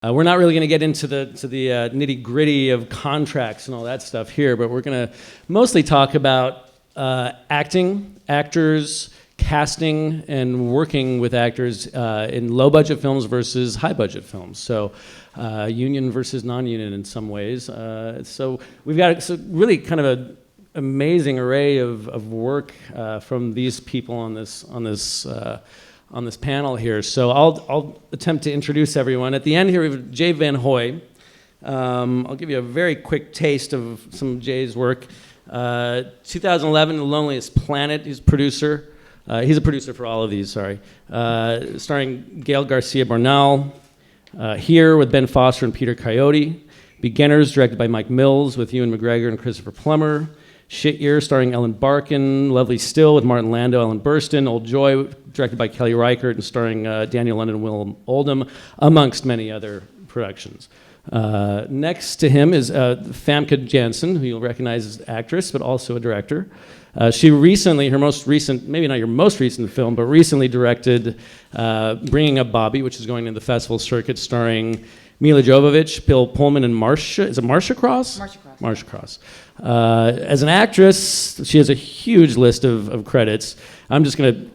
We're not really going to get into the nitty gritty of contracts and all that stuff here, but we're going to mostly talk about acting, actors, casting, and working with actors in low budget films versus high budget films. So union versus non-union in some ways. So we've got really kind of an amazing array of work from these people on this panel here. So I'll attempt to introduce everyone. At the end here, we have Jay Van Hoy. I'll give you a very quick taste of some of Jay's work. 2011, The Loneliest Planet, he's a producer. He's a producer for all of these, sorry. Starring Gael Garcia Bernal. Here with Ben Foster and Peter Coyote. Beginners, directed by Mike Mills with Ewan McGregor and Christopher Plummer. Shit Year, starring Ellen Barkin. Lovely Still with Martin Landau, Ellen Burstyn. Old Joy, directed by Kelly Reichardt and starring Daniel London and Willem Oldham, amongst many other productions. Next to him is Famke Janssen, who you'll recognize as an actress, but also a director. She recently, her most recent, maybe not your most recent film, but recently directed Bringing Up Bobby, which is going to the festival circuit, starring Mila Jovovich, Bill Pullman, and Marcia. Is it Marcia Cross? Marcia Cross. Marcia Cross. As an actress, she has a huge list of credits. I'm just going to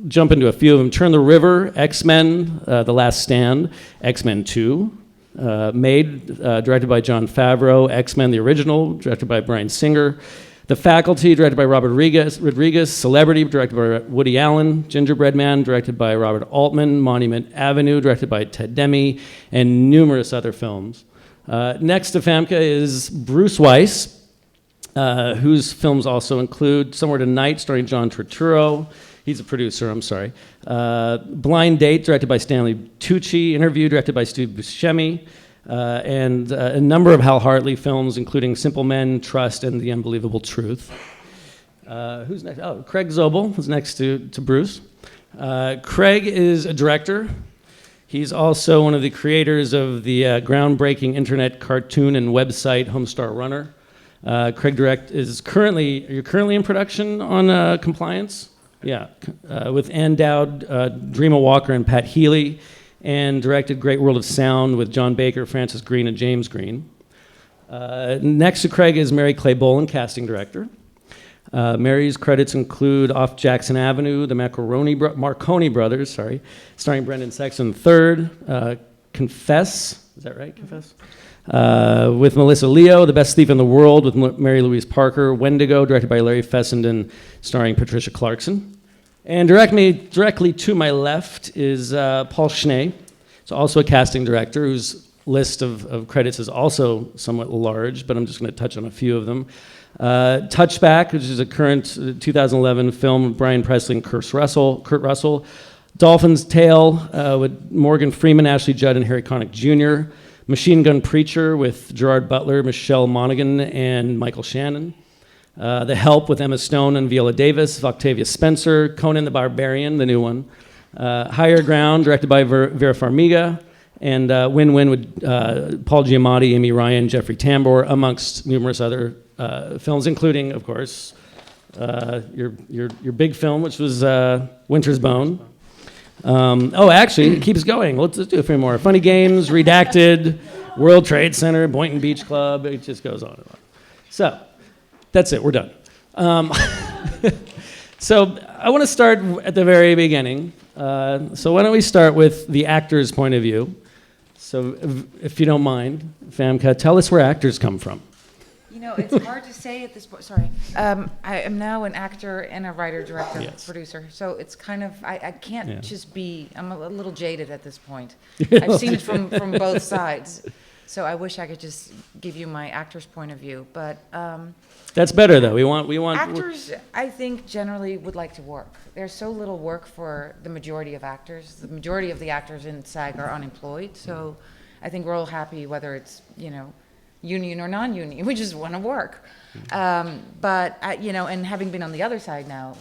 jump into a few of them. Turn the River, X-Men, The Last Stand, X-Men 2, Made, directed by Jon Favreau, X-Men the Original, directed by Bryan Singer, The Faculty, directed by Robert Rodriguez, Celebrity, directed by Woody Allen, Gingerbread Man, directed by Robert Altman, Monument Avenue, directed by Ted Demme, and numerous other films. Next to Famke is Bruce Weiss, whose films also include Somewhere Tonight, starring John Turturro. He's a producer, I'm sorry. Blind Date, directed by Stanley Tucci. Interview, directed by Steve Buscemi. And a number of Hal Hartley films, including Simple Men, Trust, and The Unbelievable Truth. Who's next? Oh, Craig Zobel is next to Bruce. Craig is a director. He's also one of the creators of the groundbreaking internet cartoon and website Homestar Runner. Craig is you're currently in production on Compliance? Yeah, with Ann Dowd, Dreama Walker, and Pat Healy, and directed Great World of Sound with John Baker, Francis Green, and James Green. Next to Craig is Mary Clay Boland, casting director. Mary's credits include Off Jackson Avenue, The Marconi Brothers, starring Brendan Sexton III, Confess, is that right, Confess? With Melissa Leo, The Best Thief in the World with Mary Louise Parker, Wendigo, directed by Larry Fessenden, starring Patricia Clarkson. And directly to my left is Paul Schnee. He's also a casting director whose list of credits is also somewhat large, but I'm just going to touch on a few of them. Touchback, which is a current 2011 film with Brian Presley and Kurt Russell. Dolphin's Tale with Morgan Freeman, Ashley Judd, and Harry Connick Jr. Machine Gun Preacher with Gerard Butler, Michelle Monaghan, and Michael Shannon. The Help with Emma Stone and Viola Davis, Octavia Spencer. Conan the Barbarian, the new one. Higher Ground, directed by Vera Farmiga. And Win-Win with Paul Giamatti, Amy Ryan, Jeffrey Tambor, amongst numerous other films, including, of course, your big film, which was Winter's Bone. Actually, it keeps going. Let's do a few more. Funny Games, Redacted, World Trade Center, Boynton Beach Club. It just goes on and on. So, that's it. We're done. So, I want to start at the very beginning. So, why don't we start with the actor's point of view? So, if you don't mind, Famke, tell us where actors come from. You know, it's hard to say at this point. Sorry. I am now an actor and a writer, director, Yes. producer. So it's kind of, I can't just be, I'm a little jaded at this point. Yeah. I've seen it from both sides. So I wish I could just give you my actor's point of view. But That's better, though. We want actors, I think, generally would like to work. There's so little work for the majority of actors. The majority of the actors in SAG are unemployed. So I think we're all happy whether it's, union or non-union. We just want to work. But, and having been on the other side now,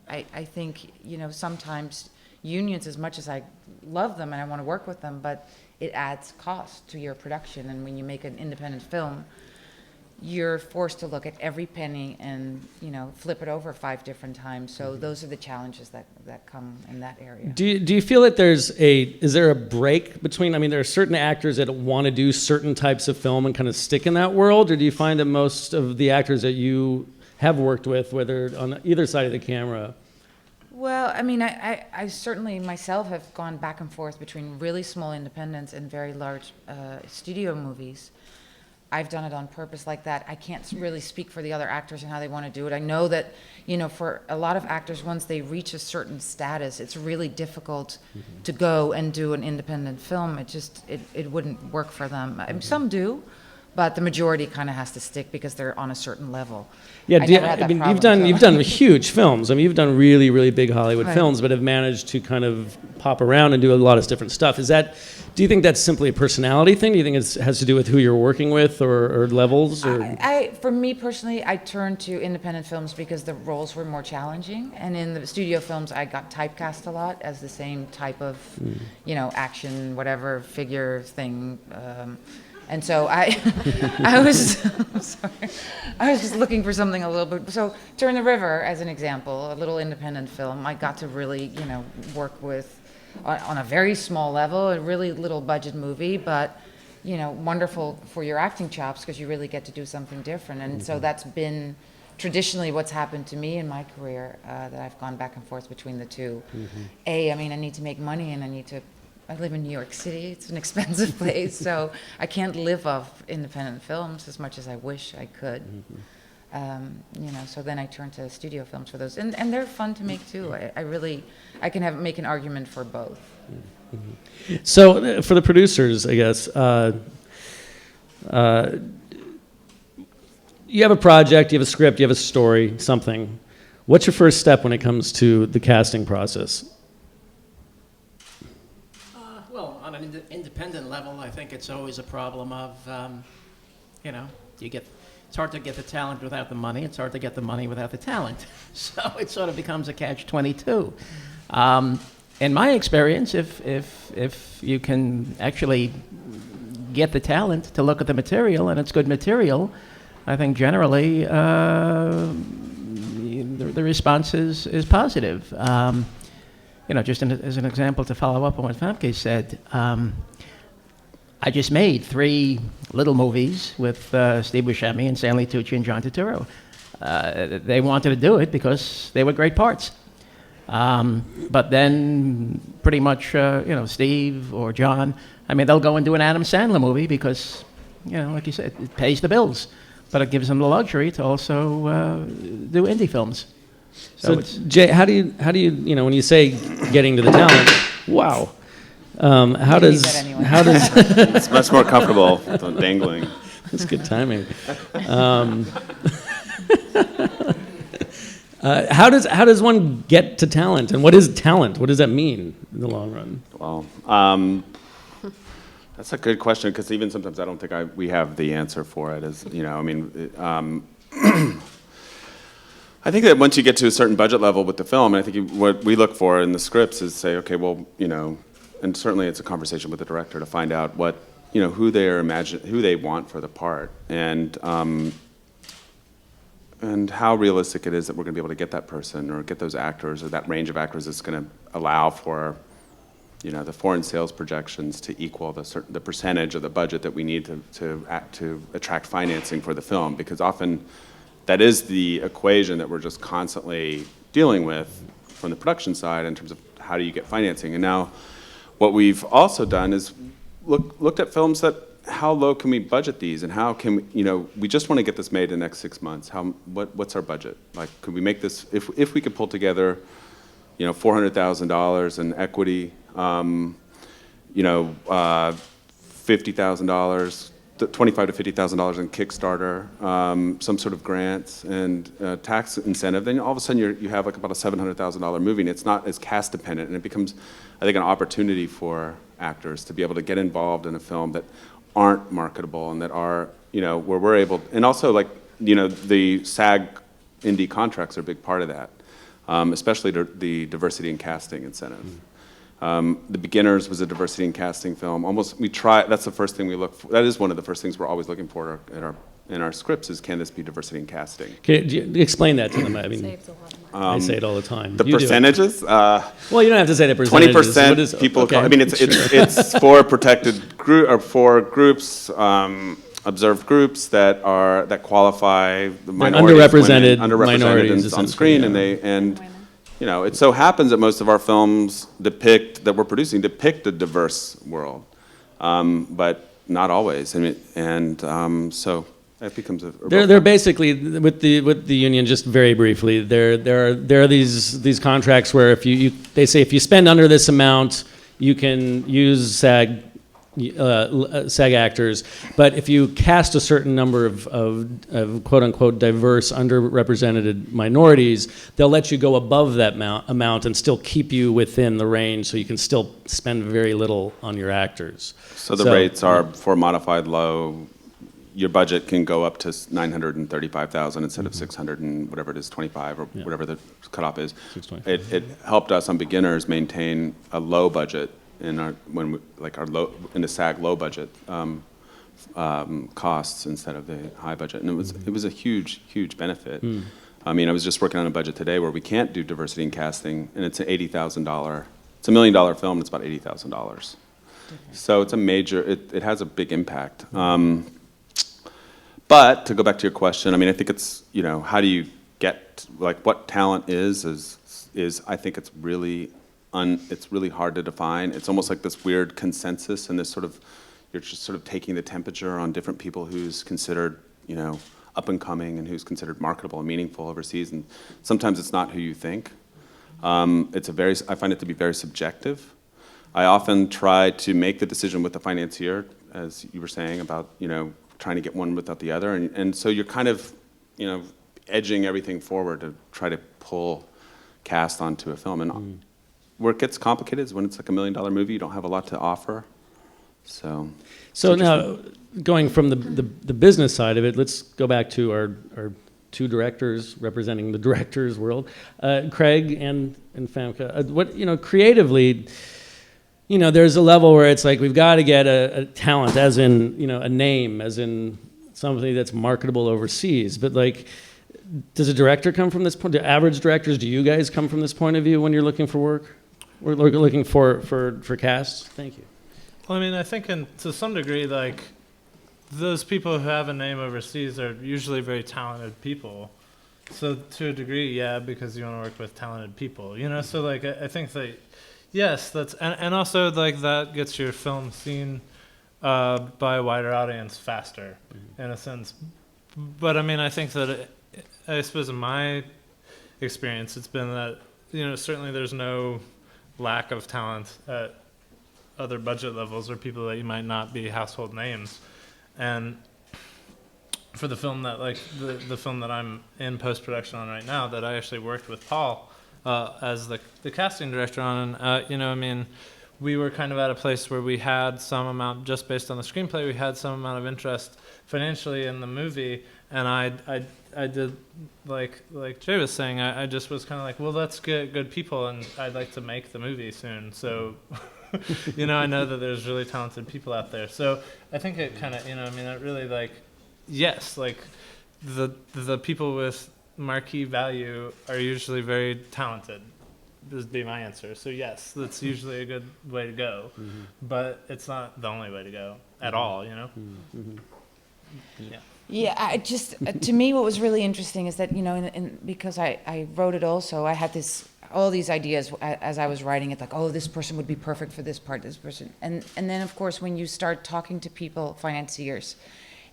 I think, sometimes unions, as much as I love them and I want to work with them, but it adds cost to your production. And when you make an independent film, you're forced to look at every penny and, flip it over 5 different times. So those are the challenges that come in that area. Do you feel that is there a break between, I mean, there are certain actors that want to do certain types of film and kind of stick in that world, or do you find that most of the actors that you have worked with, whether on either side of the camera? Well, I mean, I certainly myself have gone back and forth between really small independents and very large studio movies. I've done it on purpose like that. I can't really speak for the other actors and how they want to do it. I know that, for a lot of actors, once they reach a certain status, it's really difficult to go and do an independent film. It wouldn't work for them. I mean, some do, but the majority kind of has to stick because they're on a certain level. Yeah, you've done huge films. I mean, you've done really, really big Hollywood films, but have managed to kind of pop around and do a lot of different stuff. Do you think that's simply a personality thing? Do you think it has to do with who you're working with or levels? Or? For me personally, I turned to independent films because the roles were more challenging. And in the studio films, I got typecast a lot as the same type of, action, whatever figure thing. And so I was, I'm sorry, I was just looking for something a little bit. So Turn the River, as an example, a little independent film, I got to really, work with on a very small level, a really little budget movie, but, wonderful for your acting chops because you really get to do something different. And so that's been traditionally what's happened to me in my career, that I've gone back and forth between the two. I mean, I need to make money and I live in New York City. It's an expensive place, so I can't live off independent films as much as I wish I could. So then I turn to studio films for those, and they're fun to make too. I can make an argument for both. So for the producers, I guess, you have a project, you have a script, you have a story, something. What's your first step when it comes to the casting process? Well, on an independent level, I think it's always a problem of, it's hard to get the talent without the money. It's hard to get the money without the talent. So it sort of becomes a catch-22. In my experience, if you can actually get the talent to look at the material and it's good material, I think generally the response is positive. Just as an example to follow up on what Famke said, I just made 3 little movies with Steve Buscemi and Stanley Tucci and John Turturro. They wanted to do it because they were great parts. But then pretty much, Steve or John, they'll go and do an Adam Sandler movie because, like you said, it pays the bills. But it gives them the luxury to also do indie films. So Jay, how do you when you say getting to the talent? Wow. How does it's much more comfortable than dangling. That's good timing. How does one get to talent, and what is talent? What does that mean in the long run? Well, that's a good question because even sometimes I don't think we have the answer for it. I think that once you get to a certain budget level with the film, and I think what we look for in the scripts is say, okay, well, and certainly it's a conversation with the director to find out what, who they want for the part, and how realistic it is that we're going to be able to get that person or get those actors or that range of actors that's going to allow for, the foreign sales projections to equal the percentage of the budget that we need to attract financing for the film, because often that is the equation that we're just constantly dealing with from the production side in terms of how do you get financing. And now what we've also done is looked at films that how low can we budget these, and how can we, we just want to get this made in the next 6 months. What's our budget? Like, could we make this, if we could pull together, $400,000 in equity, $50,000, $25,000 to $50,000 in Kickstarter, some sort of grants and tax incentive, then all of a sudden you have like about a $700,000 movie, and it's not as cast dependent, and it becomes, I think, an opportunity for actors to be able to get involved in a film that aren't marketable and that are, where we're able, and also like, the SAGIndie contracts are a big part of that, especially the diversity in casting incentive. The Beginners was a diversity in casting film. That's the first thing we look for. That is one of the first things we're always looking for at our in our scripts is, can this be diversity in casting? Explain that to them. I mean, Saves a lot of money. I say it all the time. The You do it. percentages? Well, you don't have to say the percentages. 20% people. Okay. I mean, it's for protected group or for groups, observed groups that qualify the minorities, underrepresented underrepresented minorities, on screen, essentially, and you know, it so happens that most of our films that we're producing depict a diverse world, but not always. I mean, so that becomes a they're basically with the union. Just very briefly, there are these contracts where if they say if you spend under this amount, you can use SAG actors, but if you cast a certain number of quote unquote diverse underrepresented minorities, they'll let you go above that amount and still keep you within the range, so you can still spend very little on your actors. So the rates are for modified low. Your budget can go up to 935,000 instead of 600 and whatever it is, 25 or whatever the cutoff is. It helped us on beginners maintain a low budget in in the SAG low budget costs instead of the high budget, and it was a huge benefit. I mean, I was just working on a budget today where we can't do diversity in casting, and it's an $80,000. It's $1 million film, and it's about $80,000. So it's a major. It has a big impact. But to go back to your question, I mean, I think it's, you know, how do you get, like, what talent is I think it's really hard to define. It's almost like this weird consensus and this sort of, you're just sort of taking the temperature on different people who's considered, you know, up and coming and who's considered marketable and meaningful overseas, and sometimes it's not who you think. I find it to be very subjective. I often try to make the decision with the financier, as you were saying about, you know, trying to get one without the other, and so you're kind of, you know, edging everything forward to try to pull cast onto a film. And where it gets complicated is when it's like $1 million movie, you don't have a lot to offer. So now, going from the business side of it, let's go back to our two directors representing the directors world, Craig and Famke. What, you know, creatively, you know, there's a level where it's like we've got to get a talent, as in, you know, a name, as in something that's marketable overseas. But like, does a director come from this point? Do average directors, do you guys come from this point of view when you're looking for work? We're looking for casts? Thank you. Well, I mean, I think to some degree, like, those people who have a name overseas are usually very talented people. So to a degree, yeah, because you want to work with talented people, you know? So like, I think that, yes, that's, and also like that gets your film seen by a wider audience faster, in a sense. But I mean, I think that, I suppose in my experience, it's been that, you know, certainly there's no lack of talent at other budget levels or people that you might not be household names. And for the film that, like, the film that I'm in post-production on right now, that I actually worked with Paul as the casting director on, and, you know, I mean, we were kind of at a place where we had some amount, just based on the screenplay, we had some amount of interest financially in the movie, and I did, like Jay was saying, I just was kind of like, well, let's get good people, and I'd like to make the movie soon, so, you know, I know that there's really talented people out there, so I think it kind of, you know, I mean, it really, like, yes, like, the people with marquee value are usually very talented, would be my answer. So yes, that's usually a good way to go, but it's not the only way to go at all, you know? Yeah. Yeah, I just, to me, what was really interesting is that, you know, because I wrote it also, I had all these ideas as I was writing it, like, oh, this person would be perfect for this part, this person. And then, of course, when you start talking to people, financiers,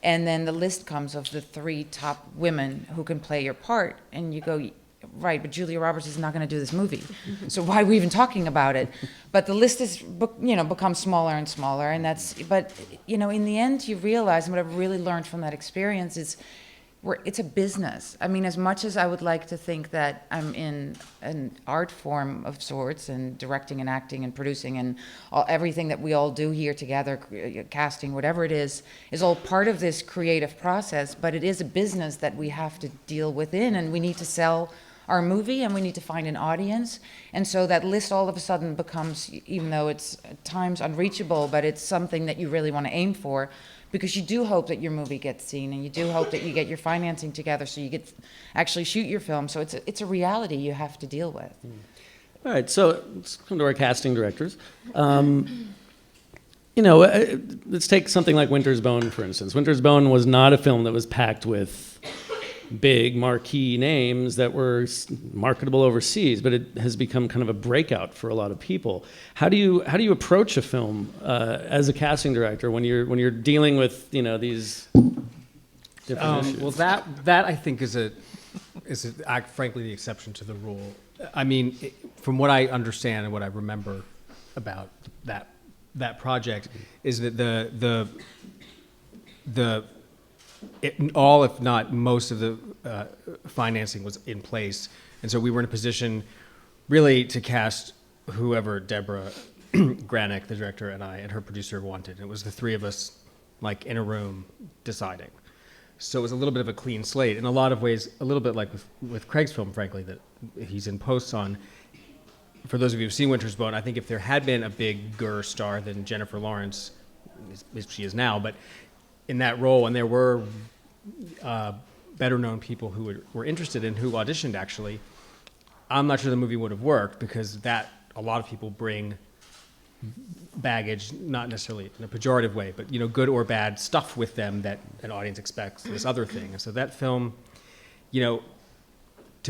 and then the list comes of the 3 top women who can play your part, and you go, right, but Julia Roberts is not going to do this movie, so why are we even talking about it? But the list is, you know, becomes smaller and smaller, and but, you know, in the end, you realize, and what I've really learned from that experience is, it's a business. I mean, as much as I would like to think that I'm in an art form of sorts, and directing and acting and producing and everything that we all do here together, casting, whatever it is all part of this creative process, but it is a business that we have to deal within, and we need to sell our movie and we need to find an audience. And so that list all of a sudden becomes, even though it's at times unreachable, but it's something that you really want to aim for, because you do hope that your movie gets seen, and you do hope that you get your financing together so you get actually shoot your film. So it's a reality you have to deal with. All right, so let's come to our casting directors. Let's take something like Winter's Bone, for instance. Winter's Bone was not a film that was packed with big marquee names that were marketable overseas, but it has become kind of a breakout for a lot of people. How do you approach a film as a casting director when you're dealing with these different issues? Well, that I think is frankly the exception to the rule. I mean, from what I understand and what I remember about that project is that all, if not most, of the financing was in place, and so we were in a position really to cast whoever Deborah Granick, the director, and I and her producer wanted. It was the three of us, like in a room, deciding. So it was a little bit of a clean slate. In a lot of ways, a little bit like with Craig's film, frankly, that he's in posts on. For those of you who've seen Winter's Bone, I think if there had been a bigger star than Jennifer Lawrence, as she is now, but in that role, and there were better-known people who were interested and who auditioned, actually, I'm not sure the movie would have worked, because a lot of people bring baggage, not necessarily in a pejorative way, but good or bad stuff with them that an audience expects this other thing. And so that film, to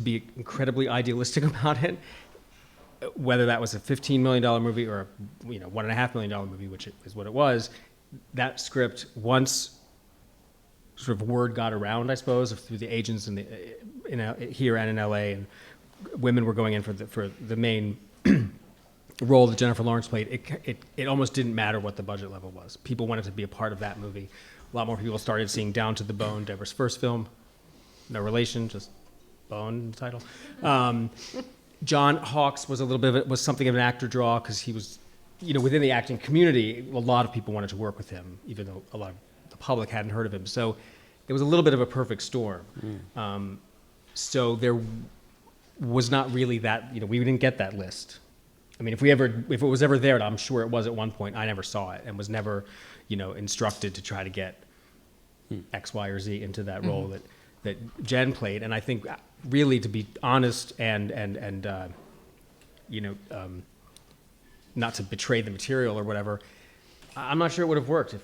be incredibly idealistic about it, whether that was a $15 million movie or a $1.5 million movie, which is what it was, that script, once sort of word got around, I suppose, through the agents here and in LA, and women were going in for the main role that Jennifer Lawrence played, it almost didn't matter what the budget level was. People wanted to be a part of that movie. A lot more people started seeing Down to the Bone, Deborah's first film. No relation, just Bone in the title. John Hawkes was was something of an actor draw, because he was, within the acting community, a lot of people wanted to work with him, even though a lot of the public hadn't heard of him. So it was a little bit of a perfect storm. So there was not really that, we didn't get that list. I mean, if it was ever there, and I'm sure it was at one point, I never saw it and was never, instructed to try to get X, Y, or Z into that role that Jen played. And I think, really, to be honest and not to betray the material or whatever, I'm not sure it would have worked if,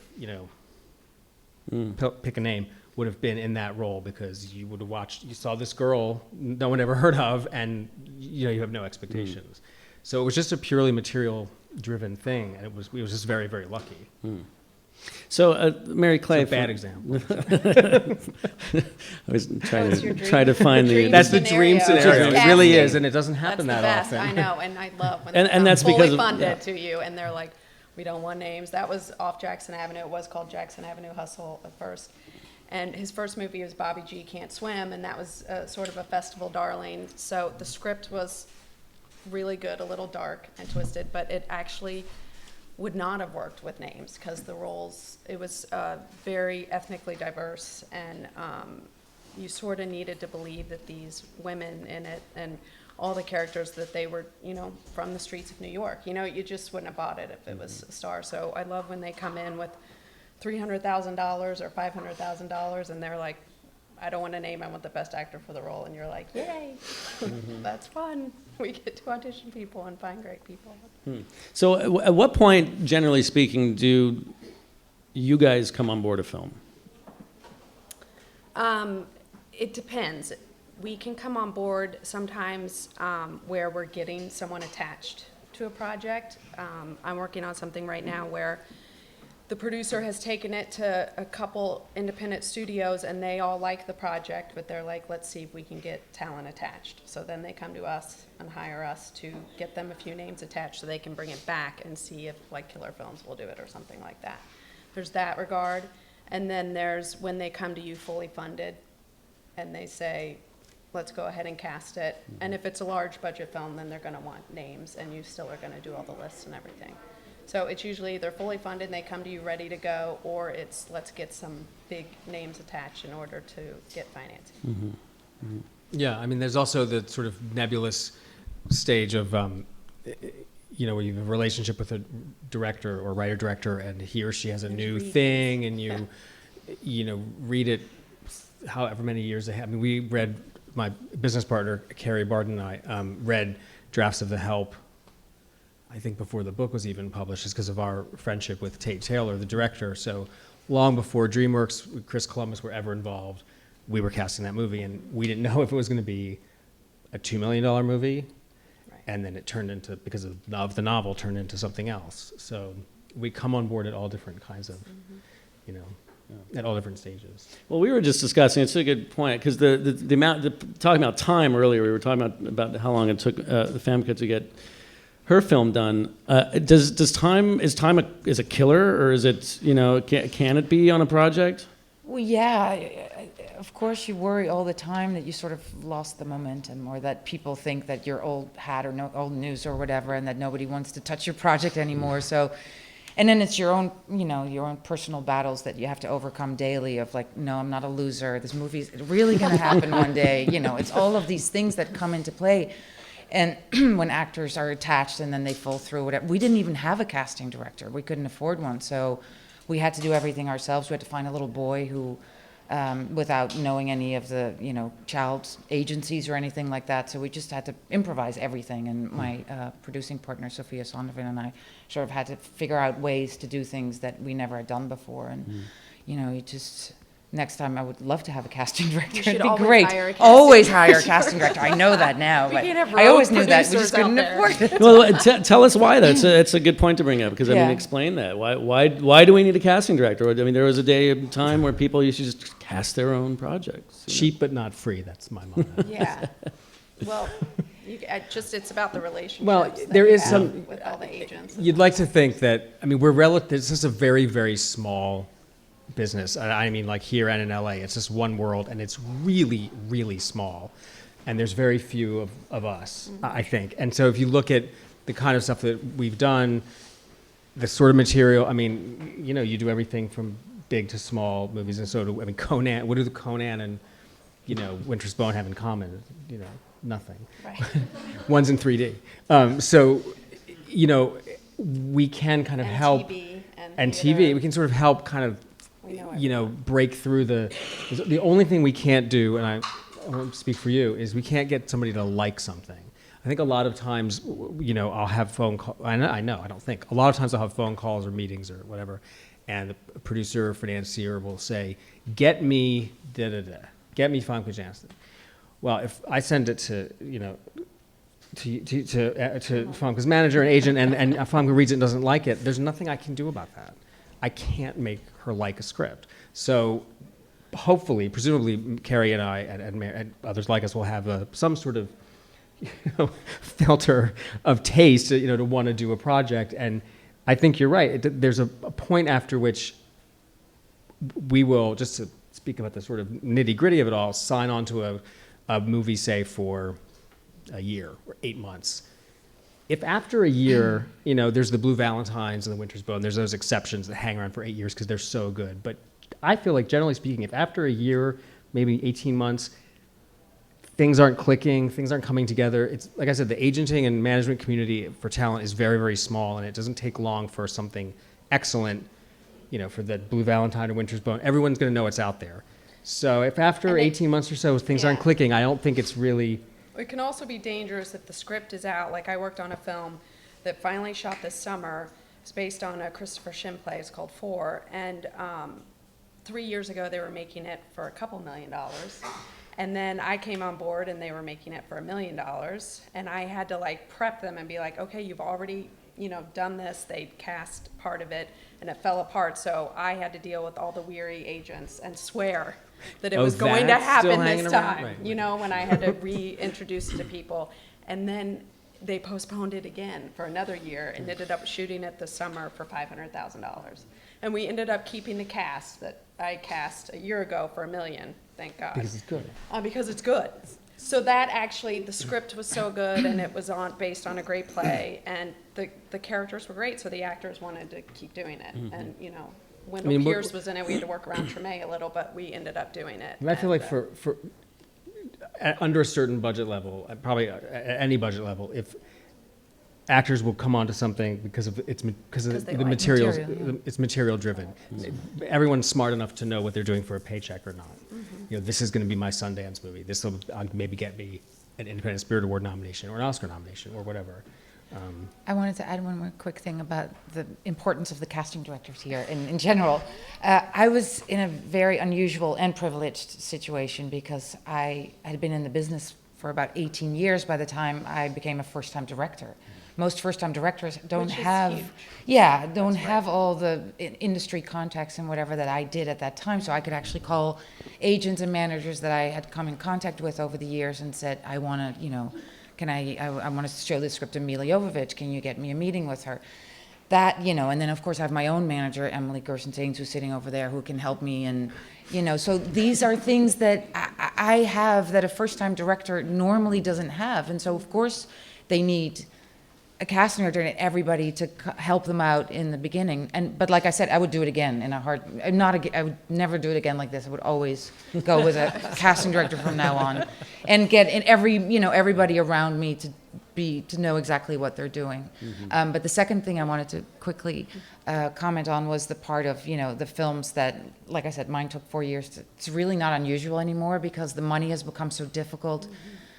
pick a name, would have been in that role, because you would have you saw this girl no one ever heard of, and you have no expectations. So it was just a purely material-driven thing, and it was just very, very lucky. So, Mary Clay, it's a bad example. I was trying to find the. That's the dream scenario. It really is, and it doesn't happen that's that the best. often. I know, and I love when and that's fully because funded to you, and they're like, we don't want names. That was off Jackson Avenue. It was called Jackson Avenue Hustle at first. And his first movie was Bobby G Can't Swim, and that was sort of a festival darling. So the script was really good, a little dark and twisted, but it actually would not have worked with names, because the roles, it was very ethnically diverse, and you sort of needed to believe that these women in it and all the characters, that they were, from the streets of New York. You just wouldn't have bought it if it was a star. So I love when they come in with $300,000 or $500,000, and they're like, I don't want a name, I want the best actor for the role. And you're like, yay, that's fun. We get to audition people and find great people. So at what point, generally speaking, do you guys come on board a film? It depends. We can come on board sometimes where we're getting someone attached to a project. I'm working on something right now where the producer has taken it to a couple independent studios, and they all like the project, but they're like, let's see if we can get talent attached. So then they come to us and hire us to get them a few names attached so they can bring it back and see if, like, Killer Films will do it or something like that. There's that regard. And then there's when they come to you fully funded and they say, let's go ahead and cast it. And if it's a large budget film, then they're going to want names, and you still are going to do all the lists and everything. So it's usually either fully funded and they come to you ready to go, or it's let's get some big names attached in order to get financing. Yeah, I mean, there's also the sort of nebulous stage of, where you have a relationship with a director or writer-director, and he or she has a new thing, and you read it however many years they have. I mean, we read, my business partner, Carrie Barden, and I read drafts of The Help, I think before the book was even published, just because of our friendship with Tate Taylor, the director. So long before DreamWorks, Chris Columbus were ever involved, we were casting that movie, and we didn't know if it was going to be a $2 million movie, and then it turned into, because of the novel, turned into something else. So we come on board at all different kinds of, at all different stages. Well, we were just discussing, it's a good point, because the amount, talking about time earlier, we were talking about how long it took the Famke to get her film done. Is time a killer, or is it, can it be on a project? Well, yeah, of course you worry all the time that you sort of lost the momentum, or that people think that you're old hat or old news or whatever, and that nobody wants to touch your project anymore. So, and then it's your own, your own personal battles that you have to overcome daily of like, no, I'm not a loser. This movie's really going to happen one day. It's all of these things that come into play. And when actors are attached and then they fall through, whatever. We didn't even have a casting director. We couldn't afford one. So we had to do everything ourselves. We had to find a little boy who, without knowing any of the, child agencies or anything like that. So we just had to improvise everything. And my producing partner, Sophia Sondervan, and I sort of had to figure out ways to do things that we never had done before. And, you just... Next time, I would love to have a casting director. It'd be great. Always hire a casting director. I know that now, but I always knew that. We just couldn't afford it. Well, tell us why. That's a good point to bring up, because explain that. Why do we need a casting director? I mean, there was a time where people used to just cast their own projects. Cheap but not free. That's my motto. Yeah. Well, it's about the relationships. Well, there is some with all the agents. You'd like to think that. I mean, we're relative. This is a very, very small business. I mean, like here and in LA, it's just one world, and it's really, really small. And there's very few of us, I think. And so if you look at the kind of stuff that we've done, the sort of material, I mean, you do everything from big to small movies. And so Conan, what do the Conan and, Winter's Bone have in common? Nothing. Right. One's in 3D. We can kind of help. TV and TV, we can sort of help kind of, break through the only thing we can't do, and I won't speak for you, is we can't get somebody to like something. I think a lot of times, I'll have phone calls. A lot of times I'll have phone calls or meetings or whatever, and the producer or financier will say, get me da-da-da, get me Famke Janssen. Well, if I send it to Famke's manager and agent, and Famke reads it and doesn't like it, there's nothing I can do about that. I can't make her like a script. So hopefully, presumably, Carrie and I and others like us will have some sort of filter of taste, to want to do a project. And I think you're right. There's a point after which we will, just to speak about the sort of nitty-gritty of it all, sign on to a movie, say, for a year or 8 months. If after a year, there's the Blue Valentines and the Winter's Bone, there's those exceptions that hang around for 8 years because they're so good. But I feel like, generally speaking, if after a year, maybe 18 months, things aren't clicking, things aren't coming together, it's like I said, the agenting and management community for talent is very, very small, and it doesn't take long for something excellent, for the Blue Valentine or Winter's Bone. Everyone's going to know it's out there. So if after 18 months or so things aren't clicking, I don't think it's really... It can also be dangerous if the script is out. Like I worked on a film that finally shot this summer. It's based on a Christopher Shin play. It's called Four. And 3 years ago, they were making it for $2 million. And then I came on board, and they were making it for $1 million. And I had to prep them and be like, okay, you've already done this. They cast part of it, and it fell apart. So I had to deal with all the weary agents and swear that it was going to happen this time, right. When I had to reintroduce it to people. And then they postponed it again for another year and ended up shooting it this summer for $500,000. And we ended up keeping the cast that I cast a year ago for $1 million, thank God. Because it's good. Because it's good. So that actually, the script was so good, and it was based on a great play, and the characters were great, so the actors wanted to keep doing it. Mm-hmm. And, Wendell Pierce was in it. We had to work around Treme a little, but we ended up doing it. And I feel like under a certain budget level, probably at any budget level, if actors will come onto something because of they the like materials, material, yeah. it's material driven. Everyone's smart enough to know what they're doing for a paycheck or not. You know, this is going to be my Sundance movie. This will maybe get me an Independent Spirit Award nomination or an Oscar nomination or whatever. I wanted to add one more quick thing about the importance of the casting directors here in general. I was in a very unusual and privileged situation because I had been in the business for about 18 years by the time I became a first-time director. Most first-time directors don't Which is have, huge. yeah, don't have all the industry contacts and whatever that I did at that time. So I could actually call agents and managers that I had come in contact with over the years and said, I want to, you know, I want to show this script to Mila Jovovich. Can you get me a meeting with her? That, you know, and then of course I have my own manager, Emily Gerson-Taines, who's sitting over there, who can help me. And, you know, so these are things that I have that a first-time director normally doesn't have. And so of course they need a casting director and everybody to help them out in the beginning. But like I said, I would do it again in a heart. I would never do it again like this. I would always go with a casting director from now on, and get in everybody around me to know exactly what they're doing. But the second thing I wanted to quickly comment on was the part of the films that, like I said, mine took 4 years. It's really not unusual anymore because the money has become so difficult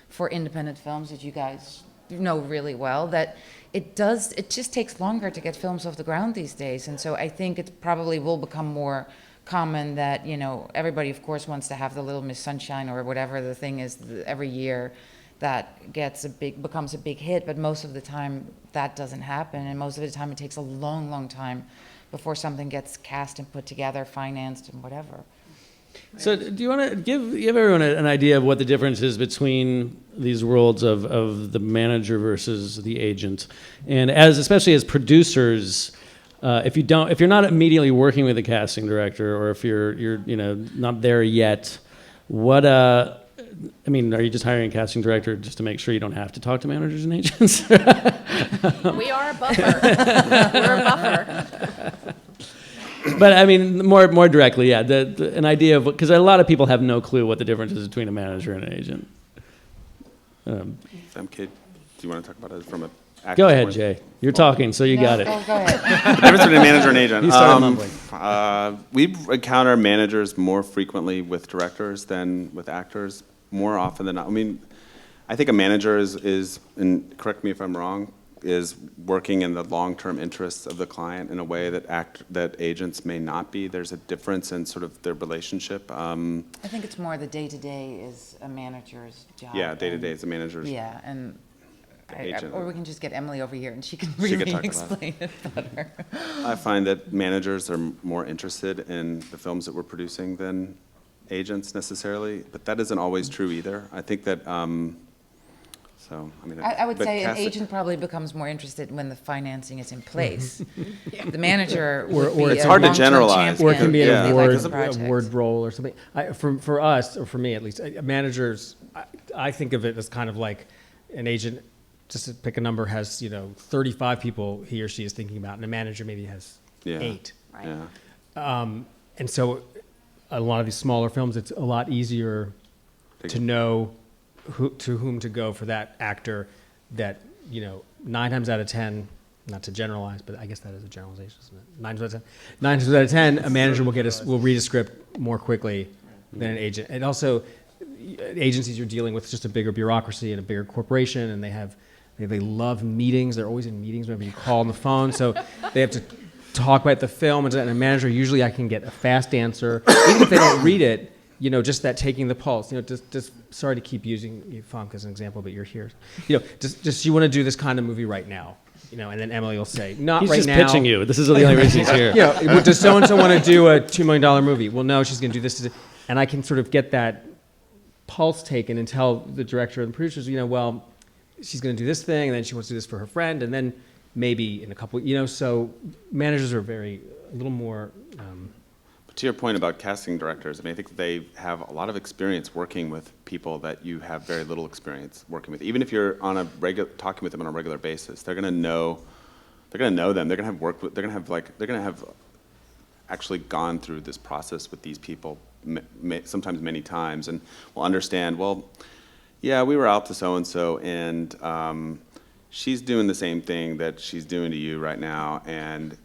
for independent films, that you guys know really well, that it just takes longer to get films off the ground these days. And so I think it probably will become more common that, everybody of course wants to have the Little Miss Sunshine or whatever the thing is every year that becomes a big hit, but most of the time that doesn't happen, and most of the time it takes a long, long time before something gets cast and put together, financed and whatever. So do you want to give everyone an idea of what the difference is between these worlds of the manager versus the agent? And especially as producers, if you're not immediately working with a casting director, or if you're not there yet, are you just hiring a casting director just to make sure you don't have to talk to managers and agents? We are a buffer. We're a buffer. But I mean, more directly, yeah, an idea of, because a lot of people have no clue what the difference is between a manager and an agent. Famke, do you want to talk about it from a actor's Go ahead, point? Jay. You're talking, so you got it. Go ahead. The difference between a manager and agent. You started mumbling. We encounter managers more frequently with directors than with actors, more often than not. I mean, I think a manager is, and correct me if I'm wrong, is working in the long-term interests of the client in a way that agents may not be. There's a difference in sort of their relationship. I think it's more the day-to-day is a manager's job. Yeah, day-to-day is a manager's. Yeah, and agent. or we can just get Emily over here and she can She really could talk about it. explain it better. I find that managers are more interested in the films that we're producing than agents necessarily, but that isn't always true either. I think that, I would but say an casting- agent probably becomes more interested when the financing is in place. The manager Or would be it's a hard to long-term generalize, Or it champion. can be Yeah. an They like the award, project. award role or something. For us, or for me at least, managers, I think of it as kind of like an agent, just to pick a number, has 35 people he or she is thinking about, and a manager maybe has 8. Right. Yeah. And so a lot of these smaller films, it's a lot easier to know to whom to go for that actor that, 9 times out of 10, not to generalize, but I guess that is a generalization, isn't it? 9 times out of 10, a manager will read a script more quickly than an agent. And also, agencies, you're dealing with just a bigger bureaucracy and a bigger corporation, and they love meetings. They're always in meetings whenever you call on the phone, so they have to talk about the film. And a manager, usually I can get a fast answer, even if they don't read it. Just that taking the pulse. Just sorry to keep using you, Famke, as an example, but you're here. Just you want to do this kind of movie right now. And then Emily will say, not He's right just now. pitching you. This is the only reason he's here. Does so-and-so want to do a $2 million movie? Well, no, she's going to do this. And I can sort of get that pulse taken and tell the director and the producers, she's going to do this thing, and then she wants to do this for her friend, and then maybe in a couple, so managers are a little more... To your point about casting directors, I think they have a lot of experience working with people that you have very little experience working with. Even if you're on talking with them on a regular basis, they're going to know them. They're going to have actually gone through this process with these people sometimes many times, and will understand, well, yeah, we were out to so-and-so, and she's doing the same thing that she's doing to you right now, and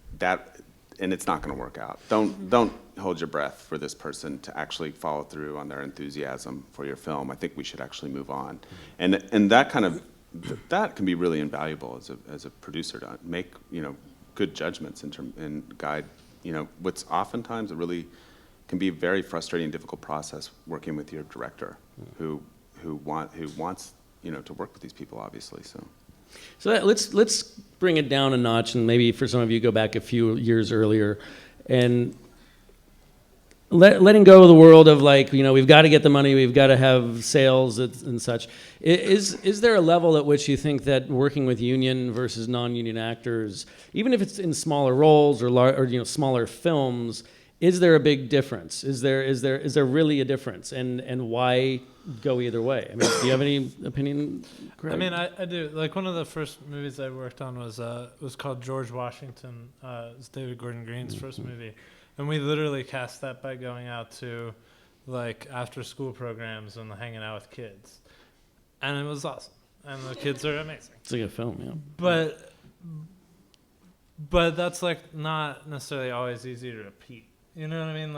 it's not going to work out. Don't hold your breath for this person to actually follow through on their enthusiasm for your film. I think we should actually move on, and that kind of that can be really invaluable as a producer to make good judgments and guide what's oftentimes a really can be a very frustrating, difficult process working with your director, who wants to work with these people, obviously. So let's bring it down a notch, and maybe for some of you go back a few years earlier, and letting go of the world of we've got to get the money, we've got to have sales and such. Is there a level at which you think that working with union versus non-union actors, even if it's in smaller roles or smaller films, is there a big difference? Is there really a difference? And why go either way? I mean, do you have any opinion, Greg? I mean, I do. Like, one of the first movies I worked on was called George Washington. It's David Gordon Green's first movie. And we literally cast that by going out to, after school programs and hanging out with kids. And it was awesome. And the kids are amazing. It's like a film, yeah. But that's, not necessarily always easy to repeat. You know what I mean?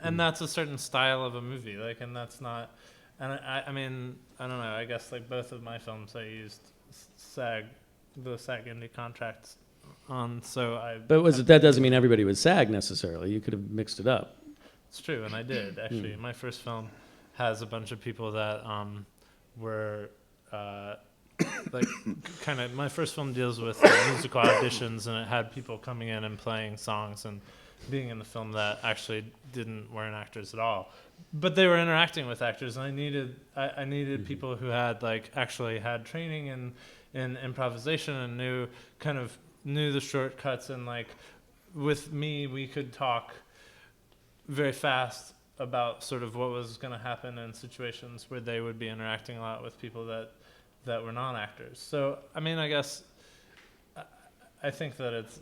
And that's a certain style of a movie. And that's not... And I mean, I don't know. I guess, both of my films I used the SAGIndie contracts on, But that doesn't mean everybody was SAG necessarily. You could have mixed it up. It's true, and I did, actually. My first film has a bunch of people that were... my first film deals with musical auditions, and it had people coming in and playing songs and being in the film that actually weren't actors at all, but they were interacting with actors, and I needed people who had actually had training in improvisation and knew the shortcuts, and with me we could talk very fast about sort of what was going to happen in situations where they would be interacting a lot with people that were non-actors. So I mean, I guess I think that it's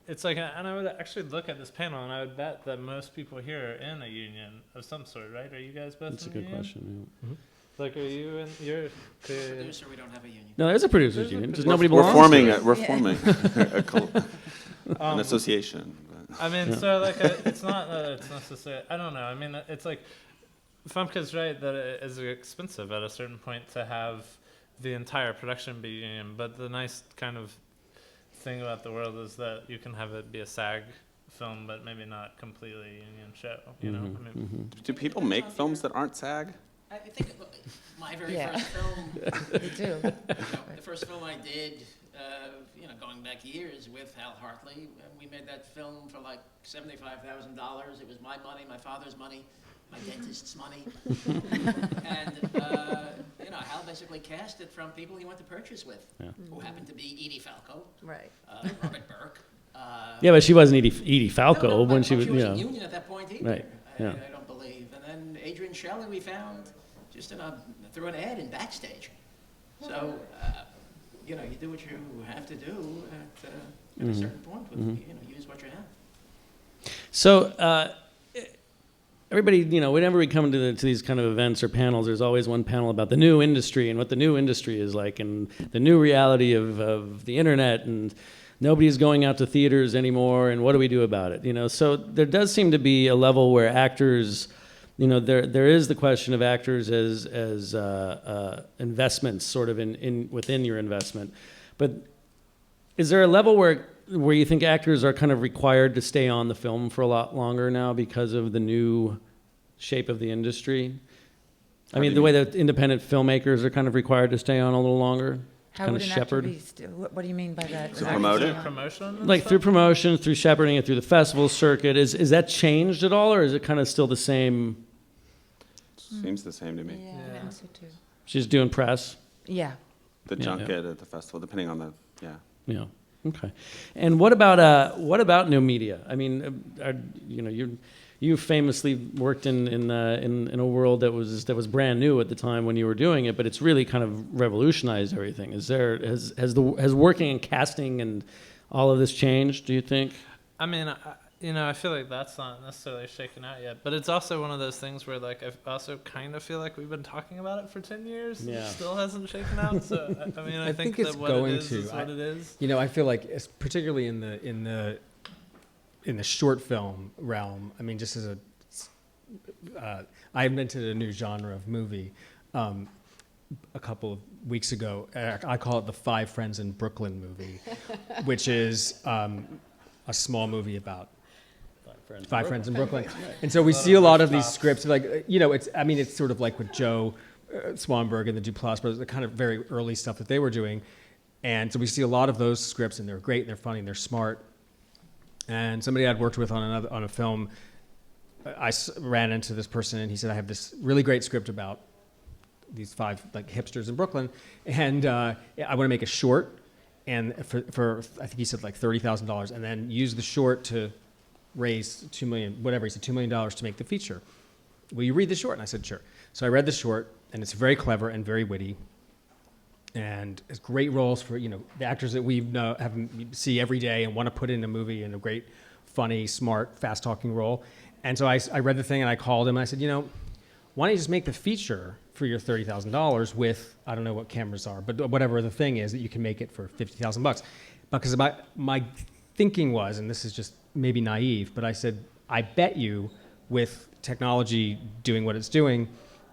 it's and I would actually look at this panel, and I would bet that most people here are in a union of some sort, right? Are you guys both That's a in good union? question. Yeah. Are you in? You're Producer, we don't have a union. No, there's a producers union. Just We're nobody belongs. We're forming an association. I mean, it's not it's necessary. I don't know. I mean, it's Famke's right that it is expensive at a certain point to have the entire production be union, but the nice kind of thing about the world is that you can have it be a SAG film, but maybe not completely a union show. I mean, Do people make films that aren't SAG? I think my very Yeah. first film, They do. the first film I did, going back years with Hal Hartley, we made that film for $75,000. It was my money, my father's money, my dentist's money, and Hal basically cast it from people he went to purchase with, who happened to be Edie Falco, Right. Robert Burke. Yeah, but she wasn't Edie Falco No, when she was. She wasn't union at that point either. Right. Yeah. I don't believe. And then Adrian Shelley we found just through an ad in Backstage. So, you do what you have to do at a certain point. Use what you have. So everybody, whenever we come to these kind of events or panels, there's always one panel about the new industry and what the new industry is like, and the new reality of the internet, and nobody's going out to theaters anymore, and what do we do about it? So there does seem to be a level where actors, there is the question of actors as investments, sort of within your investment. But is there a level where you think actors are kind of required to stay on the film for a lot longer now because of the new shape of the industry? I mean, the way that independent filmmakers are kind of required to stay on a little longer, How kind would of an actor shepherd. be what do you mean by that? To promote it? promotion? and Like stuff? through promotions, through shepherding it through the festival circuit. Is that changed at all, or is it kind of still the same? Seems the same to me. Yeah, I think so too. She's doing press. Yeah. The Yeah. junket at the festival, depending on Yeah. Okay. And what about new media? I mean, you famously worked in a world that was brand new at the time when you were doing it, but it's really kind of revolutionized everything. Has working and casting and all of this changed? Do you think? I mean, I feel like that's not necessarily shaken out yet. But it's also one of those things where, like, I also kind of feel like we've been talking about it for 10 years and it still hasn't shaken out. So, I mean, I think it's that what going it is to. what it is. I feel like, particularly in the short film realm, I mean, just as I invented a new genre of movie a couple of weeks ago. I call it the Five Friends in Brooklyn movie, which is a small movie about five friends in Brooklyn. And so we see a lot of these scripts, like, it's sort of like with Joe Swanberg and the Duplass brothers, the kind of very early stuff that they were doing. And so we see a lot of those scripts, and they're great, and they're funny, and they're smart. And somebody I'd worked with on a film, I ran into this person, and he said, I have this really great script about these five, like, hipsters in Brooklyn, and I want to make a short, and for I think he said like $30,000, and then use the short to raise $2 million, whatever he said, $2 million to make the feature. Will you read the short? And I said, sure. So I read the short, and it's very clever and very witty, and it's great roles for the actors that we see every day and want to put in a movie in a great, funny, smart, fast-talking role. And so I read the thing, and I called him, and I said, why don't you just make the feature for your $30,000 with, I don't know what cameras are, but whatever the thing is, that you can make it for $50,000. Because my thinking was, and this is just maybe naive, but I said, I bet you with technology doing what it's doing,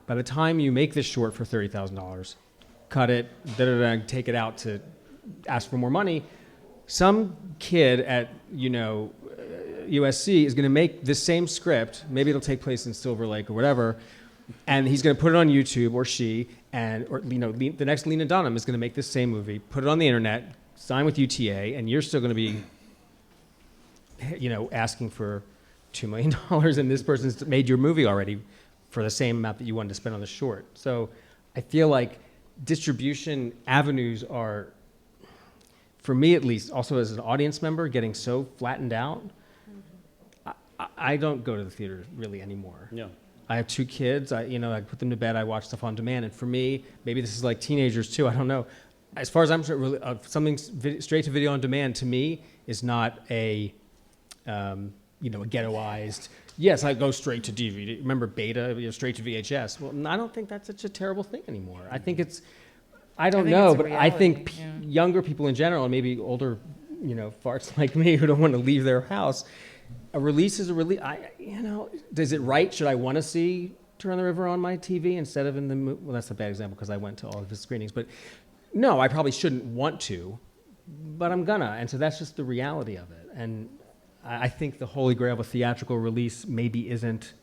by the time you make this short for $30,000, cut it, take it out to ask for more money, some kid at, USC is going to make this same script, maybe it'll take place in Silver Lake or whatever, and he's going to put it on YouTube, or the next Lena Dunham is going to make this same movie, put it on the internet, sign with UTA, and you're still going to be, asking for $2 million, and this person's made your movie already for the same amount that you wanted to spend on the short. So I feel like distribution avenues are, for me at least, also as an audience member, getting so flattened out. I don't go to the theater really anymore. Yeah. I have two kids. I put them to bed. I watch stuff on demand. And for me, maybe this is like teenagers too. I don't know. As far as I'm concerned, really, something straight to video on demand to me is not a ghettoized. Yes, I go straight to DVD. Remember Beta? Straight to VHS. Well, I don't think that's such a terrible thing anymore. I think it's. I don't know, it's a but I think reality, younger people in general, and maybe older, farts like me who don't want to leave their house. A release is a release. Is it right? Should I want to see Turn the River on my TV instead of in the movie? Well, that's a bad example because I went to all of his screenings. But no, I probably shouldn't want to, but I'm gonna. And so that's just the reality of it. And I think the holy grail of a theatrical release maybe isn't,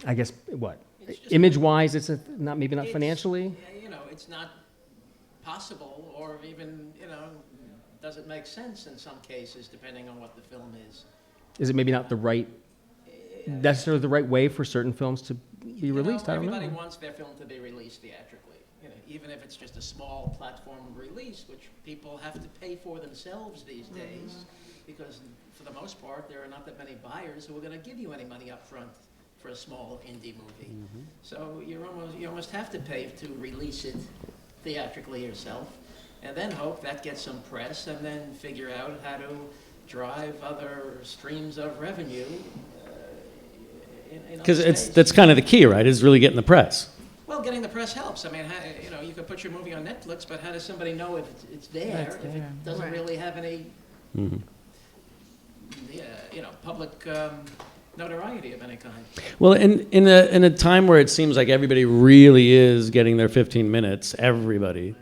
I guess, what? Image-wise, it's maybe not financially? It's not possible, or even, doesn't make sense in some cases, depending on what the film is. Is it maybe not the right, necessarily the right way for certain films to be released? I don't know. Everybody wants their film to be released theatrically, even if it's just a small platform release, which people have to pay for themselves these days, because for the most part, there are not that many buyers who are going to give you any money up front for a small indie movie. Mm-hmm. So you almost have to pay to release it theatrically yourself, and then hope that gets some press, and then figure out how to drive other streams of revenue. Because that's kind of the key, right? Is really getting the press. Well, getting the press helps. I mean, you could put your movie on Netflix, but how does somebody know if it's there if it doesn't really have any, public notoriety of any kind? Well, in a time where it seems like everybody really is getting their 15 minutes, everybody,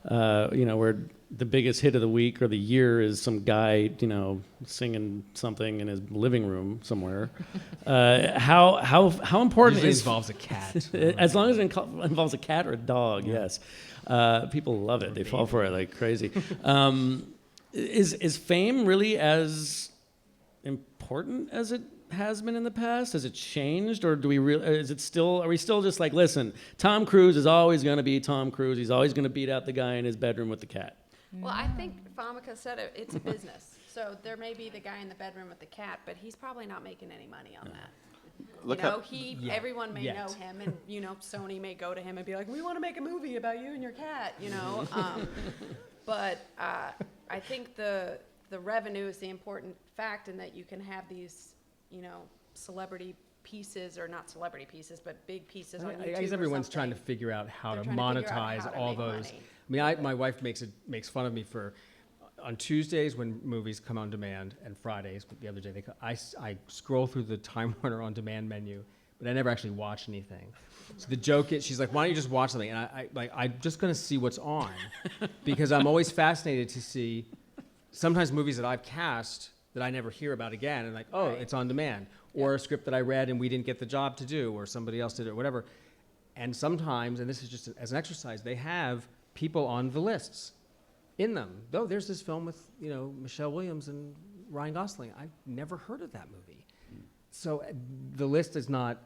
where the biggest hit of the week or the year is some guy, singing something in his living room somewhere. How important usually is involves a cat? As long as it involves a cat or a dog, yes. People love it. They fall for it like crazy. Is fame really as important as it has been in the past? Has it changed, or are we still just like, listen, Tom Cruise is always going to be Tom Cruise. He's always going to beat out the guy in his bedroom with the cat. Well, I think Famke said it. It's a business. So there may be the guy in the bedroom with the cat, but he's probably not making any money on that. Everyone may know him, and Sony may go to him and be like, "We want to make a movie about you and your cat," But I think the the revenue is the important fact, and that you can have these, celebrity pieces, or not celebrity pieces, but big pieces on YouTube. I guess or everyone's trying to something. figure out how to They're trying to figure out monetize how to all make those. money. My wife makes fun of me for on Tuesdays when movies come on demand, and Fridays, the other day I scroll through the Time Warner on demand menu, but I never actually watch anything. So the joke is, she's like, "Why don't you just watch something?" And I'm just going to see what's on, because I'm always fascinated to see sometimes movies that I've cast that I never hear about again, and it's on demand, or a script that I read and we didn't get the job to do, or somebody else did it, or whatever. And sometimes, and this is just as an exercise, they have people on the lists in them. Though there's this film with Michelle Williams and Ryan Gosling. I've never heard of that movie. So the list is not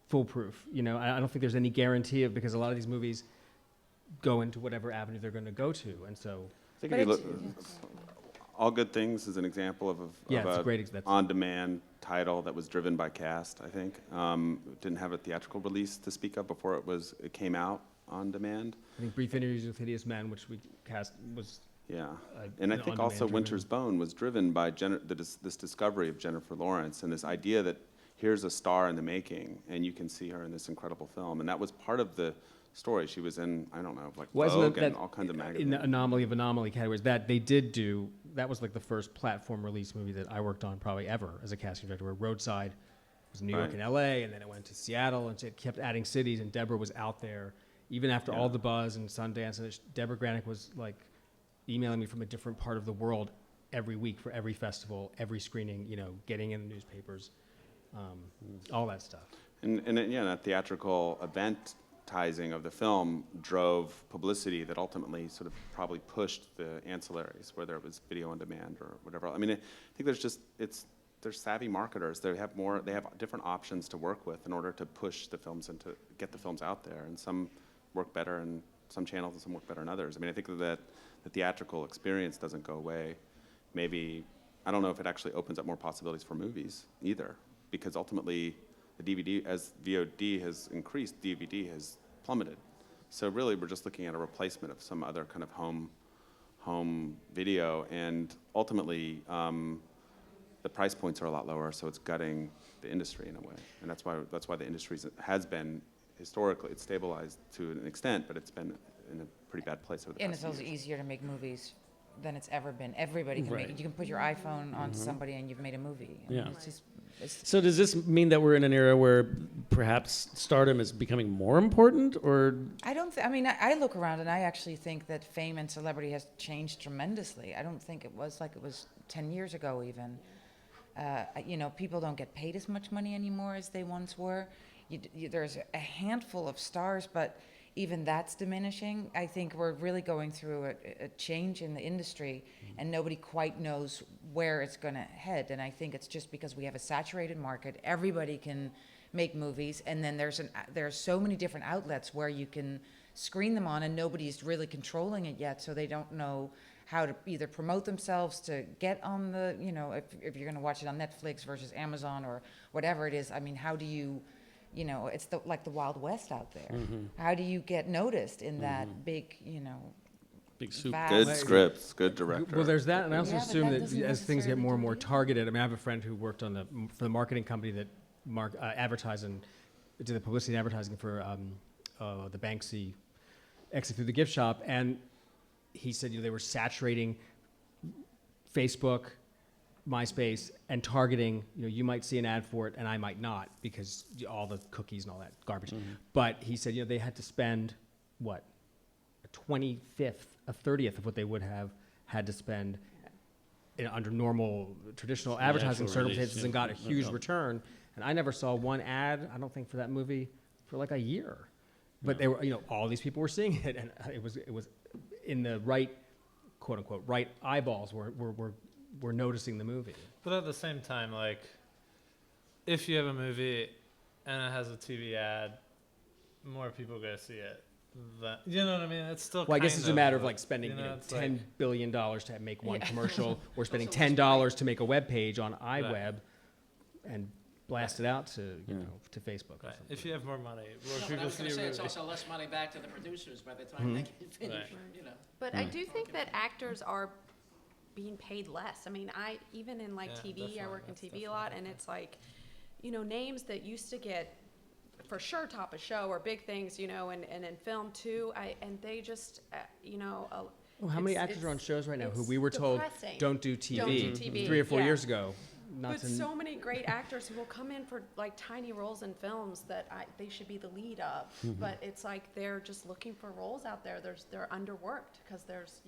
foolproof. I don't think there's any guarantee of, because a lot of these movies go into whatever avenue they're going to go to, and so. I think if you look, All Good Things is an example of it's a great on-demand title that was driven by cast, I think. It didn't have a theatrical release to speak of before it came out on demand. I think Brief Interviews with Hideous Men, which we cast, was and I think also Winter's Bone was driven by this discovery of Jennifer Lawrence and this idea that here's a star in the making, and you can see her in this incredible film. And that was part of the story. She was in, I don't know, like Vogue and all kinds of magazines. In the anomaly categories, that they did do, that was like the first platform release movie that I worked on probably ever as a casting director, where Roadside was New York and LA, and then it went to Seattle, and it kept adding cities, and Deborah was out there. Even after all the buzz and Sundance, and Deborah Granick was like emailing me from a different part of the world every week for every festival, every screening, getting in the newspapers, all that stuff. And that theatrical eventising of the film drove publicity that ultimately sort of probably pushed the ancillaries, whether it was video on demand or whatever. I mean, I think they're savvy marketers. They have different options to work with in order to push the films and to get the films out there. And some work better in some channels and some work better in others. I mean, I think that the theatrical experience doesn't go away. Maybe, I don't know if it actually opens up more possibilities for movies either, because ultimately the DVD, as VOD has increased, DVD has plummeted. So really we're just looking at a replacement of some other kind of home video, and ultimately the price points are a lot lower, so it's gutting the industry in a way. And that's why the industry has been, historically, it's stabilized to an extent, but it's been in a pretty bad place over the And past it's also years. easier to make movies than it's ever been. Everybody can make it. You can put your iPhone onto somebody and you've made a movie. I mean, So does this mean that we're in an era where perhaps stardom is becoming more important, or? I look around and I actually think that fame and celebrity has changed tremendously. I don't think it was like it was 10 years ago even. People don't get paid as much money anymore as they once were. There's a handful of stars, but even that's diminishing. I think we're really going through a change in the industry, and nobody quite knows where it's going to head. And I think it's just because we have a saturated market. Everybody can make movies, and then there's so many different outlets where you can screen them on, and nobody's really controlling it yet, so they don't know how to either promote themselves to get on the, if you're going to watch it on Netflix versus Amazon or whatever it is. I mean, how do you, it's like the Wild West out there. Mm-hmm. How do you get noticed in that big, big soup? Good scripts, good director. Well, there's that, and I also assume that doesn't as things get more and more necessarily targeted, I mean, I have a friend who worked for the marketing company that advertised and did the publicity and advertising for the Banksy Exit Through the Gift Shop, and he said they were saturating Facebook, MySpace, and targeting. You might see an ad for it, and I might not, because all the cookies and all that garbage. Mm-hmm. But he said they had to spend a 25th, a 30th of what they would have had to spend under normal traditional advertising circumstances, and got a huge return. And I never saw one ad, I don't think, for that movie for like a year. But they were, all these people were seeing it, and it was in the right, quote unquote, right eyeballs were noticing the movie. But at the same time, like, if you have a movie and it has a TV ad, more people go see it. You know what I mean? It's still. Well, I guess it's a matter of like spending $10 billion to make one commercial, or spending $10 to make a web page on iWeb, and blast it out to to Facebook. Right. If you have more money, more But I people was see going to your say movie. it's also less money back to the producers by the time they can finish. Right. But I do think that actors are being paid less. I mean, even in like Yeah, TV, I definitely. work in That's TV a lot, and it's like, names that used to get for sure top of show or big things, and in film too. And they just, Well, how many actors are on shows right now who it's we were told depressing. don't do TV, Don't do TV, 3 or 4 yeah. years ago? Not But to, so many great actors who will come in for like tiny roles in films that they should be the lead of. But it's like they're just looking for roles out there. They're underworked because there's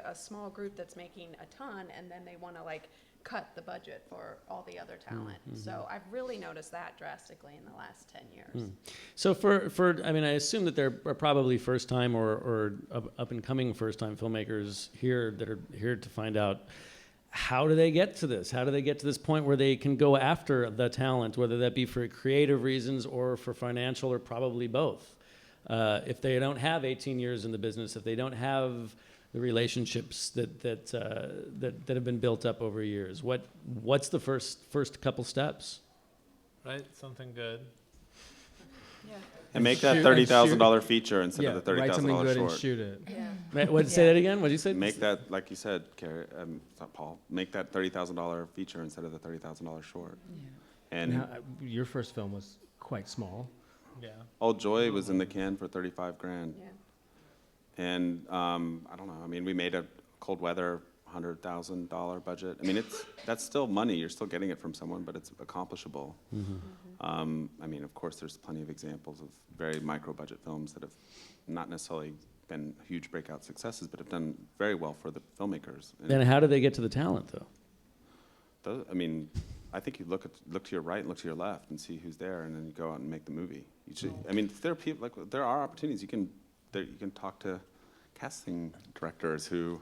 a small group that's making a ton, and then they want to like cut the budget for all the other talent. So I've really noticed that drastically in the last 10 years. So I mean, I assume that there are probably first-time or up-and-coming first-time filmmakers here that are here to find out, how do they get to this? How do they get to this point where they can go after the talent, whether that be for creative reasons or for financial, or probably both? If they don't have 18 years in the business, if they don't have the relationships that have been built up over years, what's the first couple steps? Right? Something good. Yeah. And make that shoot- $30,000 feature instead yeah, of the write something $30,000 good short. and shoot it. Yeah. Say that again? What did you say? Make that, like you said, Carrie, not Paul, make that $30,000 feature instead of the $30,000 short. And Now, your first film was quite small. Yeah. Old Joy was in the can for 35 grand. Yeah. And I don't know, I mean, we made a cold weather $100,000 budget. I mean, that's still money. You're still getting it from someone, but it's accomplishable. I mean, of course, there's plenty of examples of very micro budget films that have not necessarily been huge breakout successes, but have done very well for the filmmakers. And Then how do they get to the talent, though? I mean, I think you look to your right and look to your left and see who's there, and then you go out and make the movie. You should, I mean, there are people there are opportunities. You can talk to casting directors who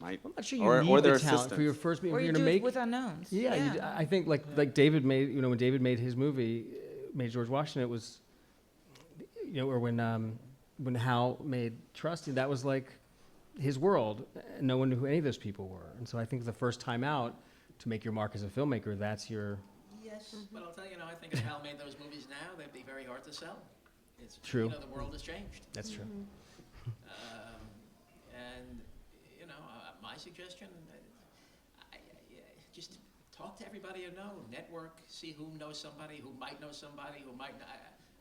might, I'm not sure you or need their the talent assistants. for your first movie. Or If you you're do gonna it make, with unknowns. yeah, I think like David made, when David made his movie, made George Washington, it was, or when Hal made Trusty, that was like his world. And no one knew who any of those people were. And so I think the first time out to make your mark as a filmmaker, that's your Yes, but I'll tell you, I think if Hal made those movies now, they'd be very hard to sell. It's True. The world has changed. that's true. And, my suggestion, just talk to everybody you know, network, see who knows somebody, who might know somebody, who might not.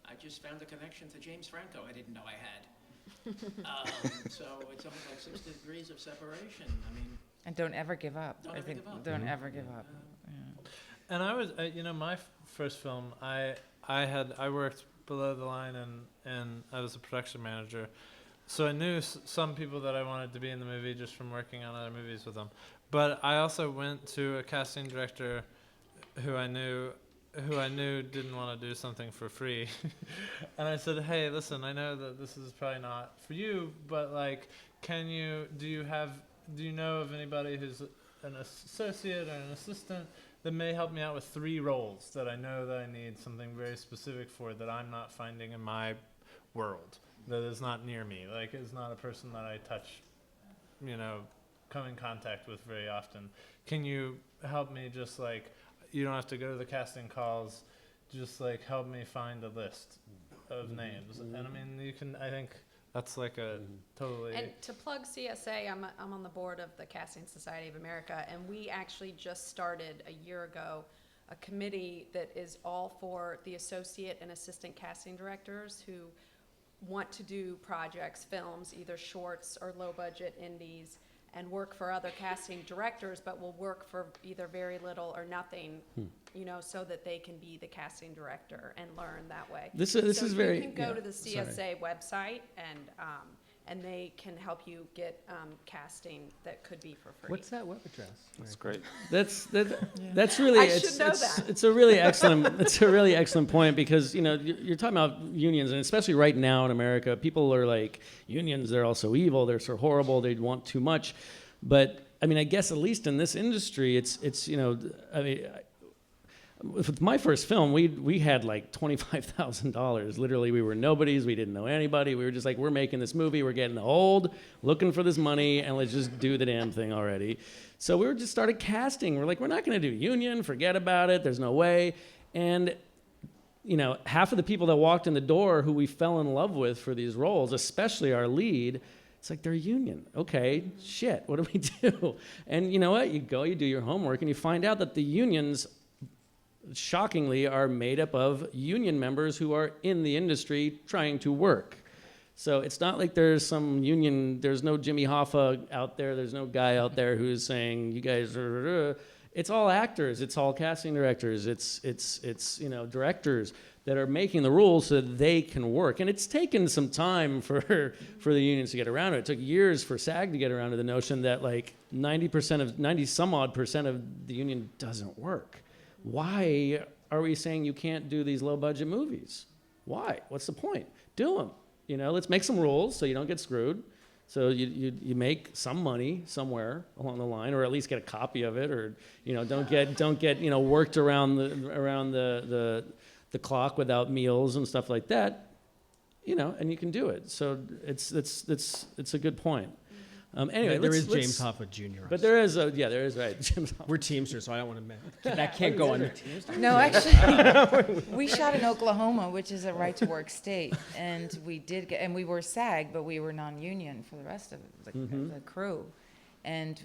I just found a connection to James Franco I didn't know I had. So it's almost like 6 degrees of separation. I mean, And don't ever give up. Don't I ever think give up. don't ever give up. Yeah. And I was, my first film, I worked below the line and I was a production manager. So I knew some people that I wanted to be in the movie just from working on other movies with them. But I also went to a casting director who I knew didn't want to do something for free. And I said, hey, listen, I know that this is probably not for you, but like, do you know of anybody who's an associate or an assistant that may help me out with 3 roles that I know that I need something very specific for that I'm not finding in my world, that is not near me, like is not a person that I touch, come in contact with very often. Can you help me just like, you don't have to go to the casting calls, just like help me find a list of names. And I mean, I think that's like a totally... And to plug CSA, I'm on the board of the Casting Society of America, and we actually just started a year ago a committee that is all for the associate and assistant casting directors who want to do projects, films, either shorts or low-budget indies, and work for other casting directors, but will work for either very little or nothing, so that they can be the casting director and learn that way. This So is very... you can go yeah, to the sorry. CSA website and they can help you get casting that could be for free. What's that web address? That's great. That's really I should know that. it's a really excellent point, because you're talking about unions, and especially right now in America, people are like, unions, they're all so evil, they're so horrible, they want too much. But I mean, I guess at least in this industry, it's with my first film, we had like $25,000. Literally, we were nobodies. We didn't know anybody. We were just like, we're making this movie. We're getting old, looking for this money, and let's just do the damn thing already. So we just started casting. We're like, we're not going to do union. Forget about it. There's no way. And half of the people that walked in the door who we fell in love with for these roles, especially our lead, It's like they're a union. Okay, shit, what do we do? And you know what? You go, you do your homework, and you find out that the unions, shockingly, are made up of union members who are in the industry trying to work. So it's not like there's some union, there's no Jimmy Hoffa out there, there's no guy out there who's saying, you guys are... It's all actors, it's all casting directors, it's you know, directors that are making the rules so that they can work. And it's taken some time for the unions to get around it. It took years for SAG to get around to the notion that like 90 some odd percent of the union doesn't work. Why are we saying you can't do these low budget movies? Why? What's the point? Do them. You know, let's make some rules so you don't get screwed. So you make some money somewhere along the line, or at least get a copy of it, or you know don't get you know worked around the clock without meals and stuff like that, you know, and you can do it. So it's a good point. Anyway, there is James Hoffa Jr. But there is right. James Hoffa. We're Teamsters, so I don't want to admit that can't go on. No, actually, we shot in Oklahoma, which is a right-to-work state, and we were SAG, but we were non-union for the rest of the crew. And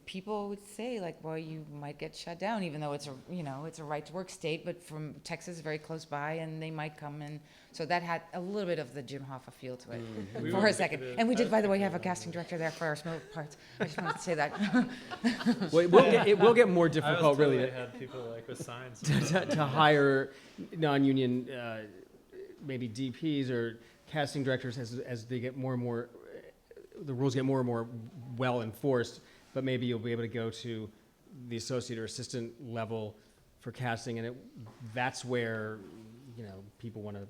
people would say like, well, you might get shut down, even though it's a right-to-work state, but from Texas, very close by, and they might come in. So that had a little bit of the Jim Hoffa feel to it for a second. And we did, by the way, have a casting director there for our smoke parts. I just wanted to say that. Well, it will get more difficult, really, I had people like with signs to hire non-union, maybe DPs or casting directors as they get more and more. The rules get more and more well enforced, but maybe you'll be able to go to the associate or assistant level for casting, and that's where people want to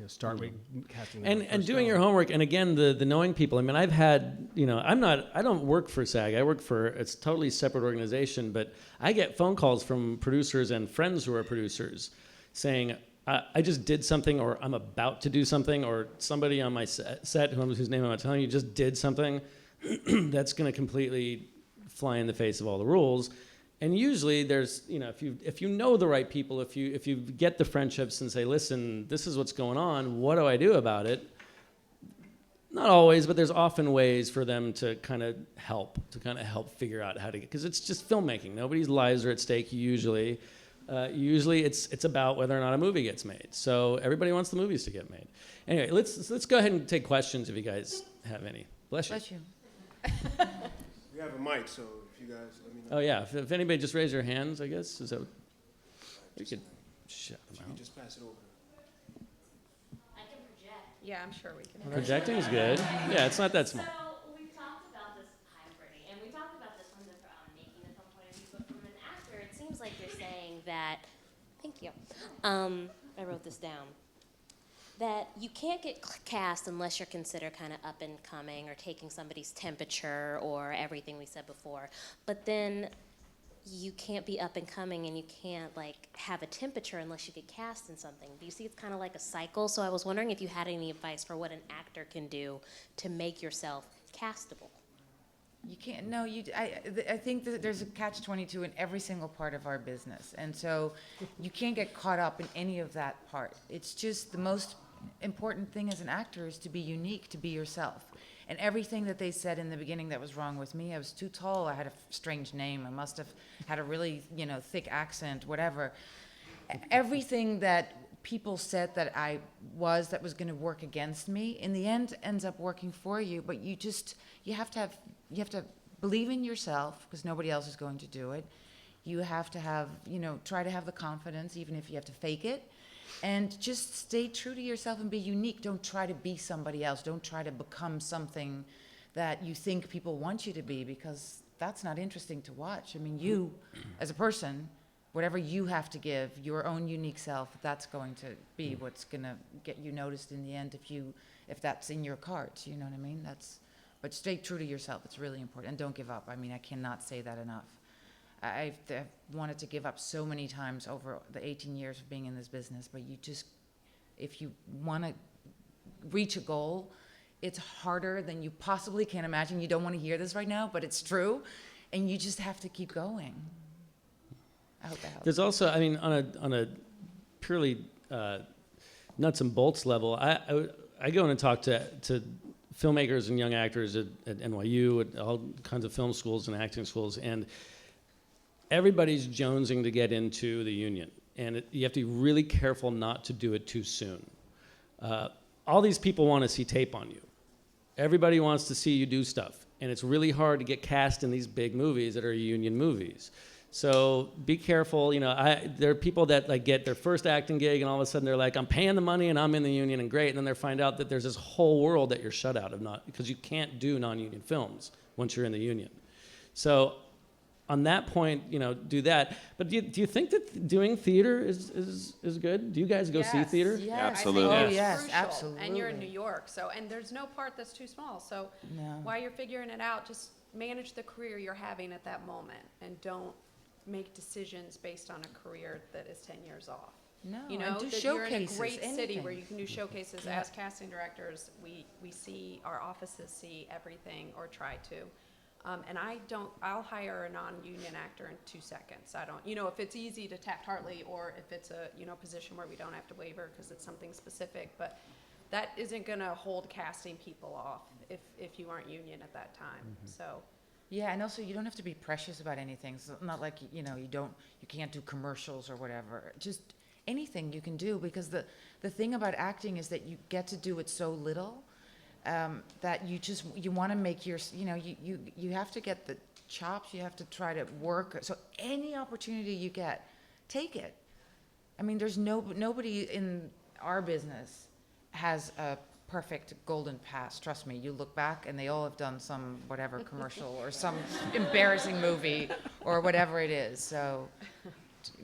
start with casting. And doing your homework, and again the knowing people. I mean, I've had I don't work for SAG. I work for it's a totally separate organization, but I get phone calls from producers and friends who are producers saying, I just did something, or I'm about to do something, or somebody on my set whose name I'm not telling you just did something that's going to completely fly in the face of all the rules. And usually there's, if you know the right people, if you get the friendships and say, listen, this is what's going on, what do I do about it? Not always, but there's often ways for them to kind of help figure out how to get, because it's just filmmaking. Nobody's lives are at stake usually. Usually it's about whether or not a movie gets made. So everybody wants the movies to get made. Anyway, let's go ahead and take questions if you guys have any. Bless you. Bless you. We have a mic, so if you guys let me know. Oh yeah, if anybody just raise your hands, I guess. Is that we could shut If you them can out. just pass it over. I can project. Yeah, I'm sure we can. Projecting is good. Yeah, it's not that small. So we've talked about this, hi Brittany, and we talked about this from the making the film point of view, but from an actor, it seems like you're saying that, thank you, I wrote this down, that you can't get cast unless you're considered kind of up and coming or taking somebody's temperature or everything we said before. But then you can't be up and coming and you can't like have a temperature unless you get cast in something. Do you see it's kind of like a cycle? So I was wondering if you had any advice for what an actor can do to make yourself castable. You can't. No, I think that there's a catch-22 in every single part of our business, and so you can't get caught up in any of that part. It's just the most important thing as an actor is to be unique, to be yourself. And everything that they said in the beginning that was wrong with me, I was too tall, I had a strange name, I must have had a really, thick accent, whatever. Everything that people said that that was going to work against me, in the end ends up working for you, but you have to believe in yourself, because nobody else is going to do it. You have to have, try to have the confidence, even if you have to fake it. And just stay true to yourself and be unique. Don't try to be somebody else. Don't try to become something that you think people want you to be, because that's not interesting to watch. I mean, you, as a person, whatever you have to give, your own unique self, that's going to be what's going to get you noticed in the end if that's in your cards, you know what I mean? But stay true to yourself. It's really important. And don't give up. I mean, I cannot say that enough. I've wanted to give up so many times over the 18 years of being in this business, but if you want to reach a goal, it's harder than you possibly can imagine. You don't want to hear this right now, but it's true, and you just have to keep going. I hope that helps. There's also, I mean, on a purely nuts and bolts level, I go in and talk to filmmakers and young actors at NYU, at all kinds of film schools and acting schools, and everybody's jonesing to get into the union. And you have to be really careful not to do it too soon. All these people want to see tape on you. Everybody wants to see you do stuff. And it's really hard to get cast in these big movies that are union movies. So be careful. There are people that like get their first acting gig and all of a sudden they're like, I'm paying the money and I'm in the union and great. And then they find out that there's this whole world that you're shut out of, because you can't do non-union films once you're in the union. So on that point, do that. But do you think that doing theater is good? Do you guys go see theater? Yes. Absolutely. I think it's yes, crucial. absolutely. And you're in New York, and there's no part that's too small. So No. while you're figuring it out, just manage the career you're having at that moment, and don't make decisions based on a career that is 10 years off. No, You know, and do that you're in a showcases, great city anything. where you can do showcases. Yeah. As casting directors, we see, our offices see everything, or try to. And I'll hire a non-union actor in 2 seconds. I don't, if it's easy to Taft-Hartley, or if it's a, position where we don't have to waiver because it's something specific, but that isn't gonna hold casting people off if you aren't union at that time, so. Yeah, and also you don't have to be precious about anything. It's not like, you can't do commercials or whatever. Just anything you can do, because the thing about acting is that you get to do it so little that you want to make your, you have to get the chops, you have to try to work. So any opportunity you get, take it. I mean, there's nobody in our business has a perfect golden pass. Trust me, you look back and they all have done some whatever commercial or some embarrassing movie or whatever it is. So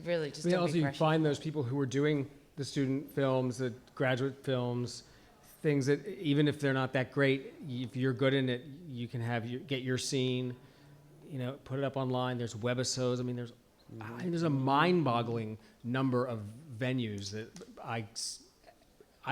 really, just don't also be you precious. find those people who are doing the student films, the graduate films, things that even if they're not that great, if you're good in it, you can get your scene, put it up online. There's webisodes. I mean, there's a mind-boggling number of venues that I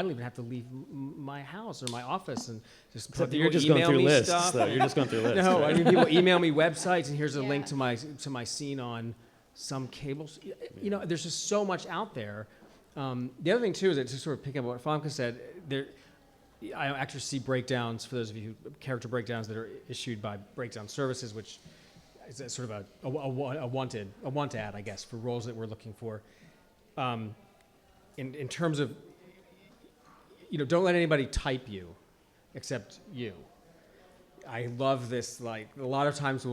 don't even have to leave my house or my office and just Except people you're just going email through me lists, stuff. though. You're just going through lists. No, right? I mean, people email me websites, and here's a link Yeah. to my scene on some cables. There's just so much out there. The other thing too is that, to sort of pick up what Famke said, I actually see breakdowns, for those of you character breakdowns that are issued by Breakdown Services, which is a sort of a want ad, I guess, for roles that we're looking for. In terms of, don't let anybody type you, except you. I love this. Like, a lot of times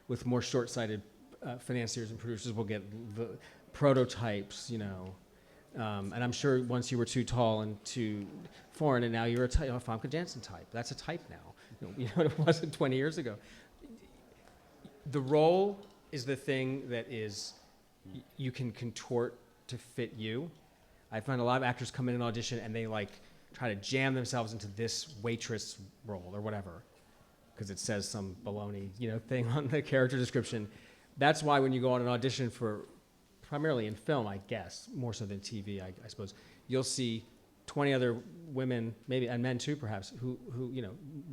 with more short-sighted financiers and producers, we'll get the prototypes, and I'm sure once you were too tall and too foreign, and now you're a Famke Janssen type. That's a type now. It wasn't 20 years ago. The role is the thing that you can contort to fit you. I find a lot of actors come in and audition and they try to jam themselves into this waitress role or whatever, because it says some baloney, thing on the character description. That's why when you go on an audition for, primarily in film, I guess, more so than TV, I suppose, you'll see 20 other women, maybe, and men too, perhaps, who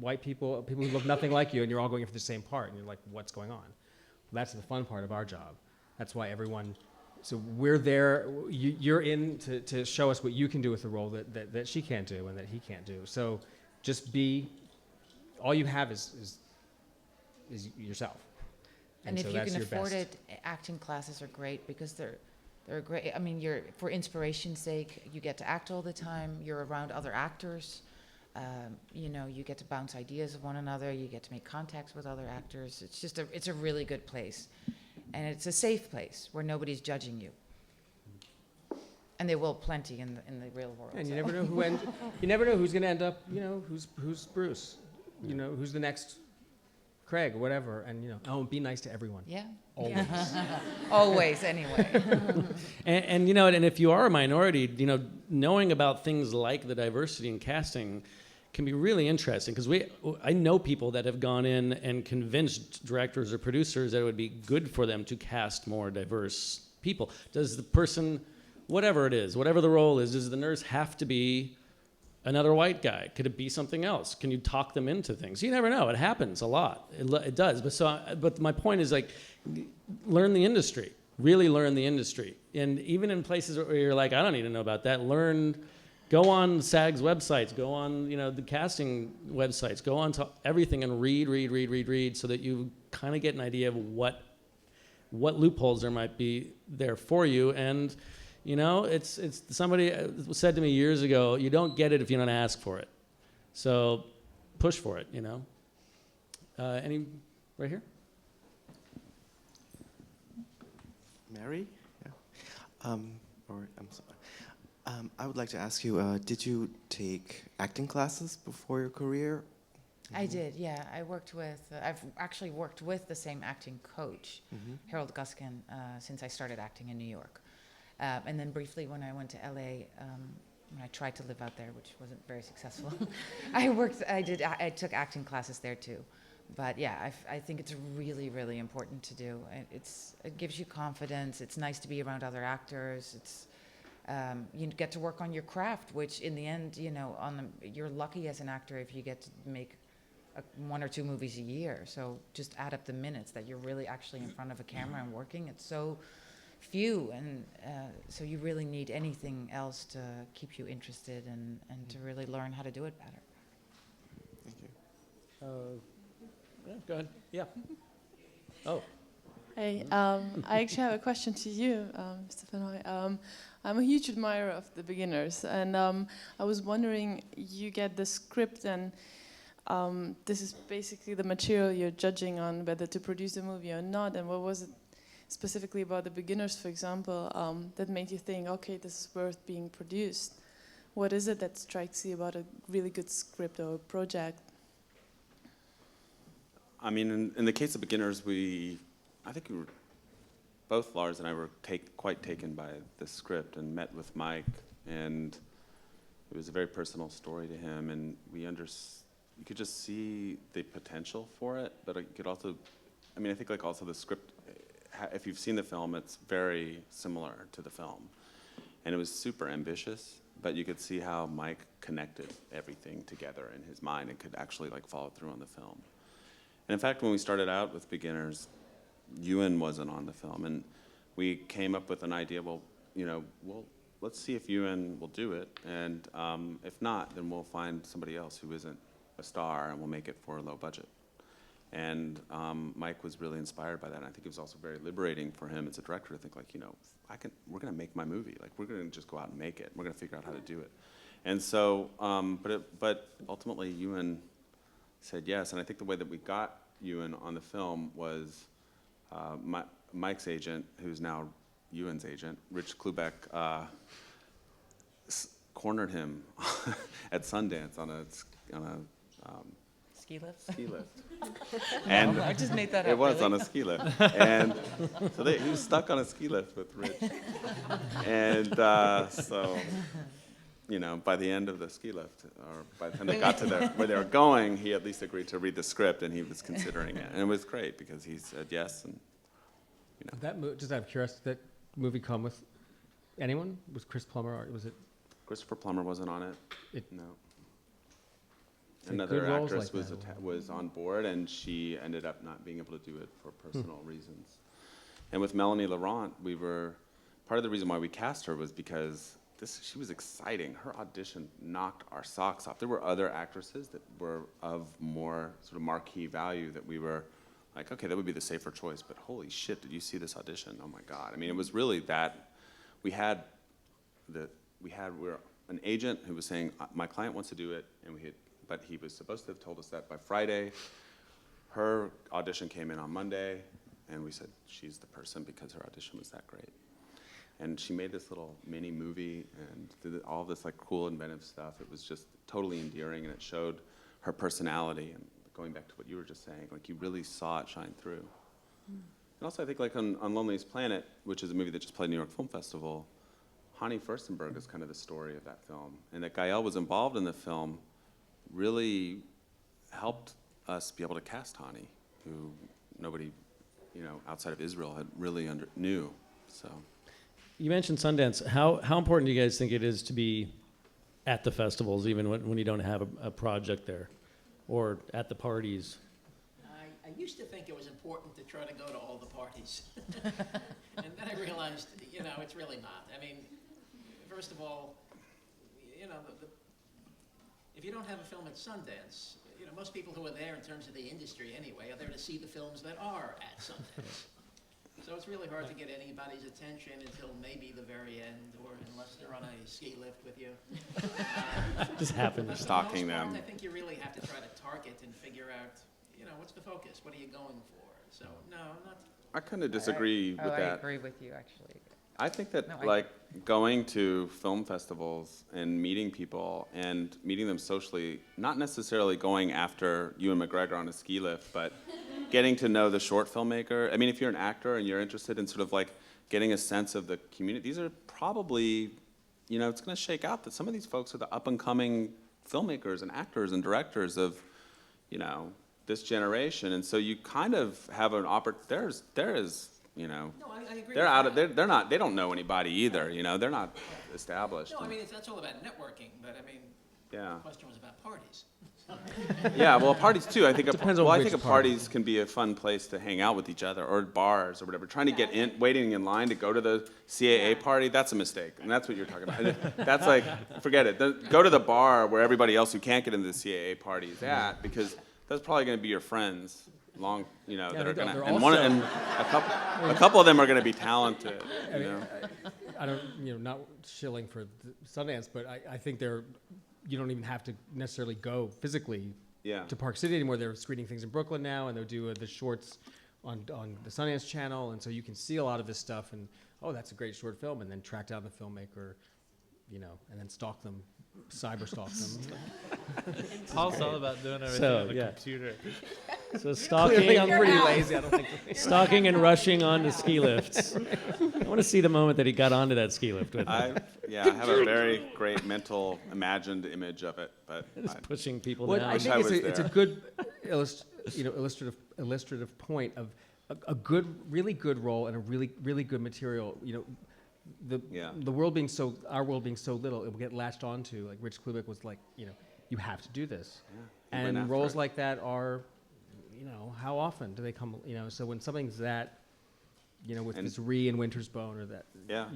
white people who look nothing like you, and you're all going in for the same part, and you're like, what's going on? Well, that's the fun part of our job. That's why so we're there, you're in to show us what you can do with the role that she can't do and that he can't do. So just all you have is yourself. And if so you that's can your afford best. it, acting classes are great because they're great. I mean, for inspiration's sake, you get to act all the time. You're around other actors. You get to bounce ideas of one another. You get to make contacts with other actors. It's a really good place, and it's a safe place where nobody's judging you. And there will plenty in the real world. And so. you never know you never know who's going to end up. Who's Bruce. Who's the next Craig or whatever. And be nice to everyone. Yeah. Always. Always, anyway. And if you are a minority, knowing about things like the diversity in casting can be really interesting, because I know people that have gone in and convinced directors or producers that it would be good for them to cast more diverse people. Does the person, whatever it is, whatever the role is, does the nurse have to be another white guy? Could it be something else? Can you talk them into things? You never know. It happens a lot. It does. But my point is, learn the industry. Really learn the industry. And even in places where you're like, I don't need to know about that, go on SAG's websites, go on, the casting websites, go on to everything and read, so that you kind of get an idea of what loopholes there might be there for you. And, it's somebody said to me years ago, you don't get it if you don't ask for it. So push for it, Any, right here? Mary? Yeah. I'm sorry. I would like to ask you, did you take acting classes before your career? I did, yeah. I've actually worked with the same acting coach, Harold Guskin, since I started acting in New York. And then briefly when I went to LA, when I tried to live out there, which wasn't very successful, I took acting classes there too. But yeah, I think it's really, really important to do. It gives you confidence. It's nice to be around other actors. You get to work on your craft, which in the end, you're lucky as an actor if you get to make 1 or 2 movies a year. So just add up the minutes that you're really actually in front of a camera and working. It's so few, and so you really need anything else to keep you interested and to really learn how to do it better. Thank you. Yeah, go ahead. Yeah. Oh. Hey, I actually have a question to you, Mr. Van Hooy. I'm a huge admirer of The Beginners, and I was wondering, you get the script, and this is basically the material you're judging on whether to produce a movie or not, and what was it specifically about The Beginners, for example, that made you think, okay, this is worth being produced? What is it that strikes you about a really good script or project? I mean, in the case of Beginners, I think we were, both Lars and I were quite taken by the script and met with Mike, and it was a very personal story to him, and you could just see the potential for it, but you could also, I think like also the script, if you've seen the film, it's very similar to the film, and it was super ambitious, but you could see how Mike connected everything together in his mind and could actually like follow through on the film. And in fact, when we started out with Beginners, Ewan wasn't on the film, and we came up with an idea, well, let's see if Ewan will do it, and if not, then we'll find somebody else who isn't a star, and we'll make it for a low budget. And Mike was really inspired by that, and I think it was also very liberating for him as a director to think like, we're gonna make my movie, like we're gonna just go out and make it, we're gonna figure out how to do it. And so, but ultimately Ewan said yes, and I think the way that we got Ewan on the film was Mike's agent, who's now Ewan's agent, Rich Klubeck, cornered him at Sundance on a Ski lift? Ski lift. And I just made that up. It was really. on a ski lift. And so he was stuck on a ski lift with Rich. And so, by the end of the ski lift, or by the time they got to where they were going, he at least agreed to read the script, and he was considering it. And it was great because he said yes. And Just out of curiosity, that movie come with anyone? Was Chris Plummer, or was it? Christopher Plummer wasn't on it. No. Like Another actress was on board, and she ended up not being able to do it for personal reasons. And with Melanie Laurent, part of the reason why we cast her was because she was exciting. Her audition knocked our socks off. There were other actresses that were of more sort of marquee value that we were like, okay, that would be the safer choice, but holy shit, did you see this audition? Oh my God. I mean, it was really that we were an agent who was saying, my client wants to do it, but he was supposed to have told us that by Friday. Her audition came in on Monday, and we said, she's the person because her audition was that great. And she made this little mini movie and did all this like cool inventive stuff. It was just totally endearing, and it showed her personality. And going back to what you were just saying, like you really saw it shine through. And also I think like on Loneliest Planet, which is a movie that just played New York Film Festival, Hani Furstenberg is kind of the story of that film. And that Gael was involved in the film really helped us be able to cast Hani, who nobody, outside of Israel had really knew. So. You mentioned Sundance. How important do you guys think it is to be at the festivals, even when you don't have a project there, or at the parties? I used to think it was important to try to go to all the parties. And then I realized, it's really not. I mean, first of all, you know, if you don't have a film at Sundance, you know, most people who are there in terms of the industry anyway are there to see the films that are at Sundance. So it's really hard to get anybody's attention until maybe the very end, or unless they're on a ski lift with you. Just happened. But for the Stalking most part, them. I think you really have to try to target and figure out, you know, what's the focus? What are you going for? So, no, not. I kind of disagree with I that. agree with you, actually. I think that No, like going to film festivals and meeting people and meeting them socially, not necessarily going after Ewan McGregor on a ski lift, but getting to know the short filmmaker. I mean, if you're an actor and you're interested in sort of like getting a sense of the community, these are probably, you know, it's going to shake out that some of these folks are the up and coming filmmakers and actors and directors of, you know, this generation. And so you kind of have an opportunity. There is, you know, No, I agree. they're with out of, that. they don't know anybody either, you know, they're not established. No, I mean, that's all about networking, but I mean, Yeah. the question was about parties. Yeah, well, parties too. I think Depends on I which think party. parties can be a fun place to hang out with each other, or bars or whatever. Trying to get in, waiting in line to go to the CAA party, that's a mistake, and that's what you're talking about. That's like, forget it. Go to the bar where everybody else who can't get into the CAA party is at, because that's probably going to be your friends, long, you know, that are going to, they're and also- and a couple of them are going to be talented. I You mean, know? I don't, you know, not shilling for Sundance, but I think you don't even have to necessarily go physically Yeah. to Park City anymore. They're screening things in Brooklyn now, and they'll do the shorts on the Sundance Channel, and so you can see a lot of this stuff, and that's a great short film, and then track down the filmmaker, you know, and then stalk them, cyber stalk them. Paul's all about doing everything So, on the yeah. computer. So Clearly, I'm stalking, pretty lazy. I don't think. stalking and rushing onto ski lifts. I want to see the moment that he got onto that ski lift with him. I have a very great mental imagined image of it, but Just pushing people Well, down. I wish think I it's was a there. good illustrative point of a good, really good role and a really good material. You know, the world being our world being so little, it will get latched onto. Like Rich Kubrick was like, you know, you have to do this. he went And after roles it. like that are, you know, how often do they come? You know, so when something's that, you know, with And- this Ree and Winter's Bone or that. Yeah.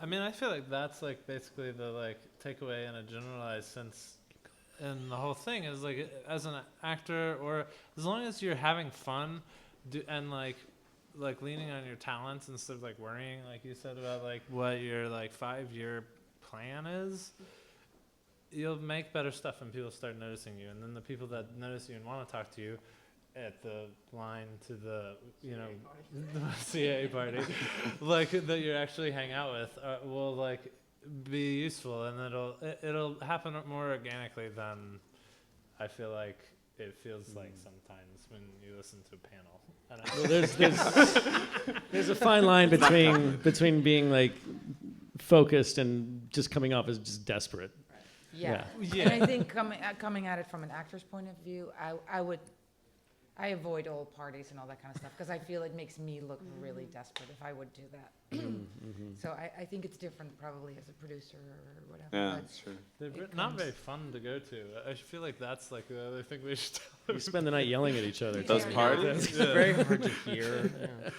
I mean, I feel like that's like basically the like takeaway in a generalized sense. And the whole thing is like, as an actor, or as long as you're having fun, and like leaning on your talents instead of like worrying, like you said, about like what your like 5-year plan is, you'll make better stuff and people start noticing you. And then the people that notice you and want to talk to you at the line to the, you know, the CAA party, like that you actually hang out with, will like be useful, and it'll happen more organically than I feel like it feels like sometimes when you listen to a panel. I don't know. Well, there's a fine line between being like focused and just coming off as just desperate. Yeah. Yeah. And I think coming at it from an actor's point of view, I avoid old parties and all that kind of stuff because I feel it makes me look really desperate if I would do that. So I think it's different probably as a producer or whatever. Yeah, but that's true. They're It not comes- very fun to go to. I feel like that's like the other thing we should tell You spend the night yelling at each other. Those too. parties? It's very hard to hear. Yeah.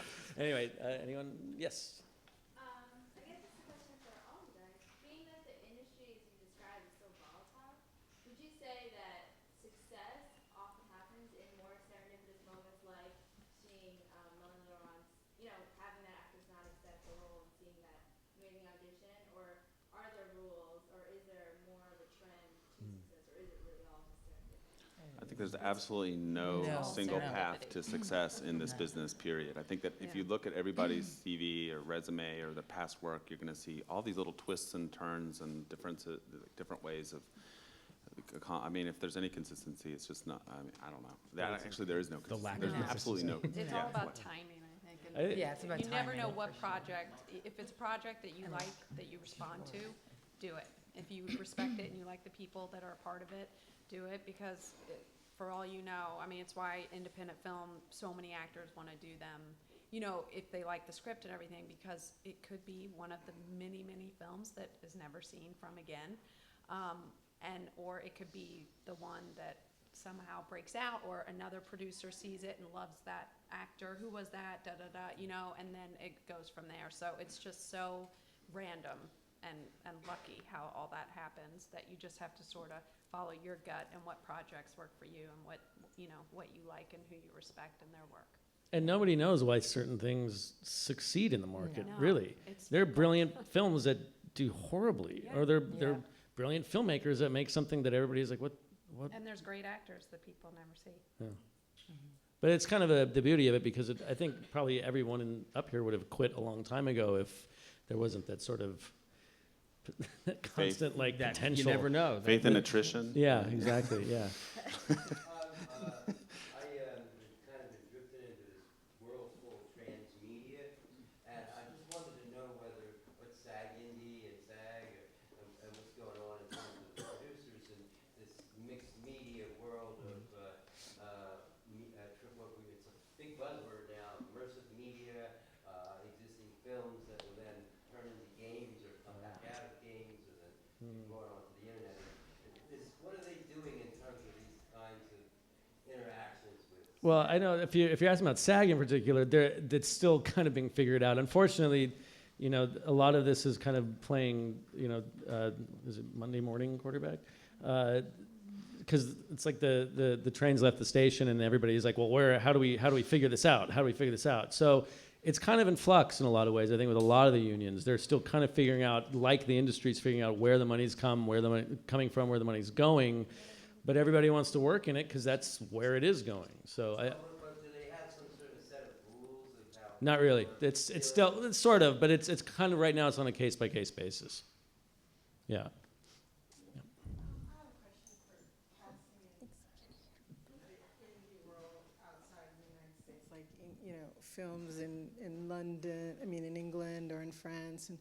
Anyway, anyone? Yes. I guess it's a question for all of you guys. Being that the industry, as you described, is so volatile, would you say that success often happens in more serendipitous moments, like seeing Melanie Laurent's, you know, having that actress not accept the role and seeing that amazing audition, or are there rules, or is there more of a trend to success, or is it really all just serendipity? I think there's absolutely no No. single Serendipity. path to success in this business, period. I think that if you look at everybody's CV or resume or their past work, you're going to see all these little twists and turns and different ways of. I mean, if there's any consistency, it's just not. I mean, I don't know. Actually, there is no. The lack There's of absolutely no. It's yeah. all about timing, I think. And Yeah, it's about you never timing, know for what sure. project, if it's a project that you like, that you respond to, do it. If you respect it and you like the people that are a part of it, do it, because for all you know, I mean, it's why independent film, so many actors want to do them, you know, if they like the script and everything, because it could be one of the many, many films that is never seen from again. Or it could be the one that somehow breaks out, or another producer sees it and loves that actor. Who was that? Da da da. You know, and then it goes from there. So it's just so random, and lucky how all that happens, that you just have to sort of follow your gut and what projects work for you and what, you know, what you like and who you respect in their work. And nobody knows why certain things succeed in the market, No, really. it's There are brilliant films that do horribly, Yeah. or they're brilliant filmmakers that make something that everybody's like, what? And there's great actors that people never see. Yeah. But it's kind of the beauty of it, because I think probably everyone up here would have quit a long time ago if there wasn't that sort of that constant like That potential. you never know. Faith and attrition. Yeah, exactly. Yeah. Kind of been drifted into this world full of transmedia, and I just wanted to know what SAGIndie and SAG and what's going on in terms of the producers in this mixed media world of it's a big buzzword now, immersive media, existing films that will then turn into games or come back out of games or then go on to the internet. What are they doing in terms of these kinds of interactions with? Well, I know if you're asking about SAG in particular, that's still kind of being figured out. Unfortunately, you know, a lot of this is kind of playing, you know, is it Monday morning quarterback? Because it's like the train's left the station and everybody's like, well, how do we figure this out? How do we figure this out? So it's kind of in flux in a lot of ways. I think with a lot of the unions, they're still kind of figuring out, like the industry's figuring out where the money's coming from, where the money's going. But everybody wants to work in it because that's where it is going. So But do they have some sort of set of rules of how? not really. It's still, it's sort of, but it's kind of right now it's on a case by case basis. Yeah. Like, you know, films in London, I mean, in England or in France.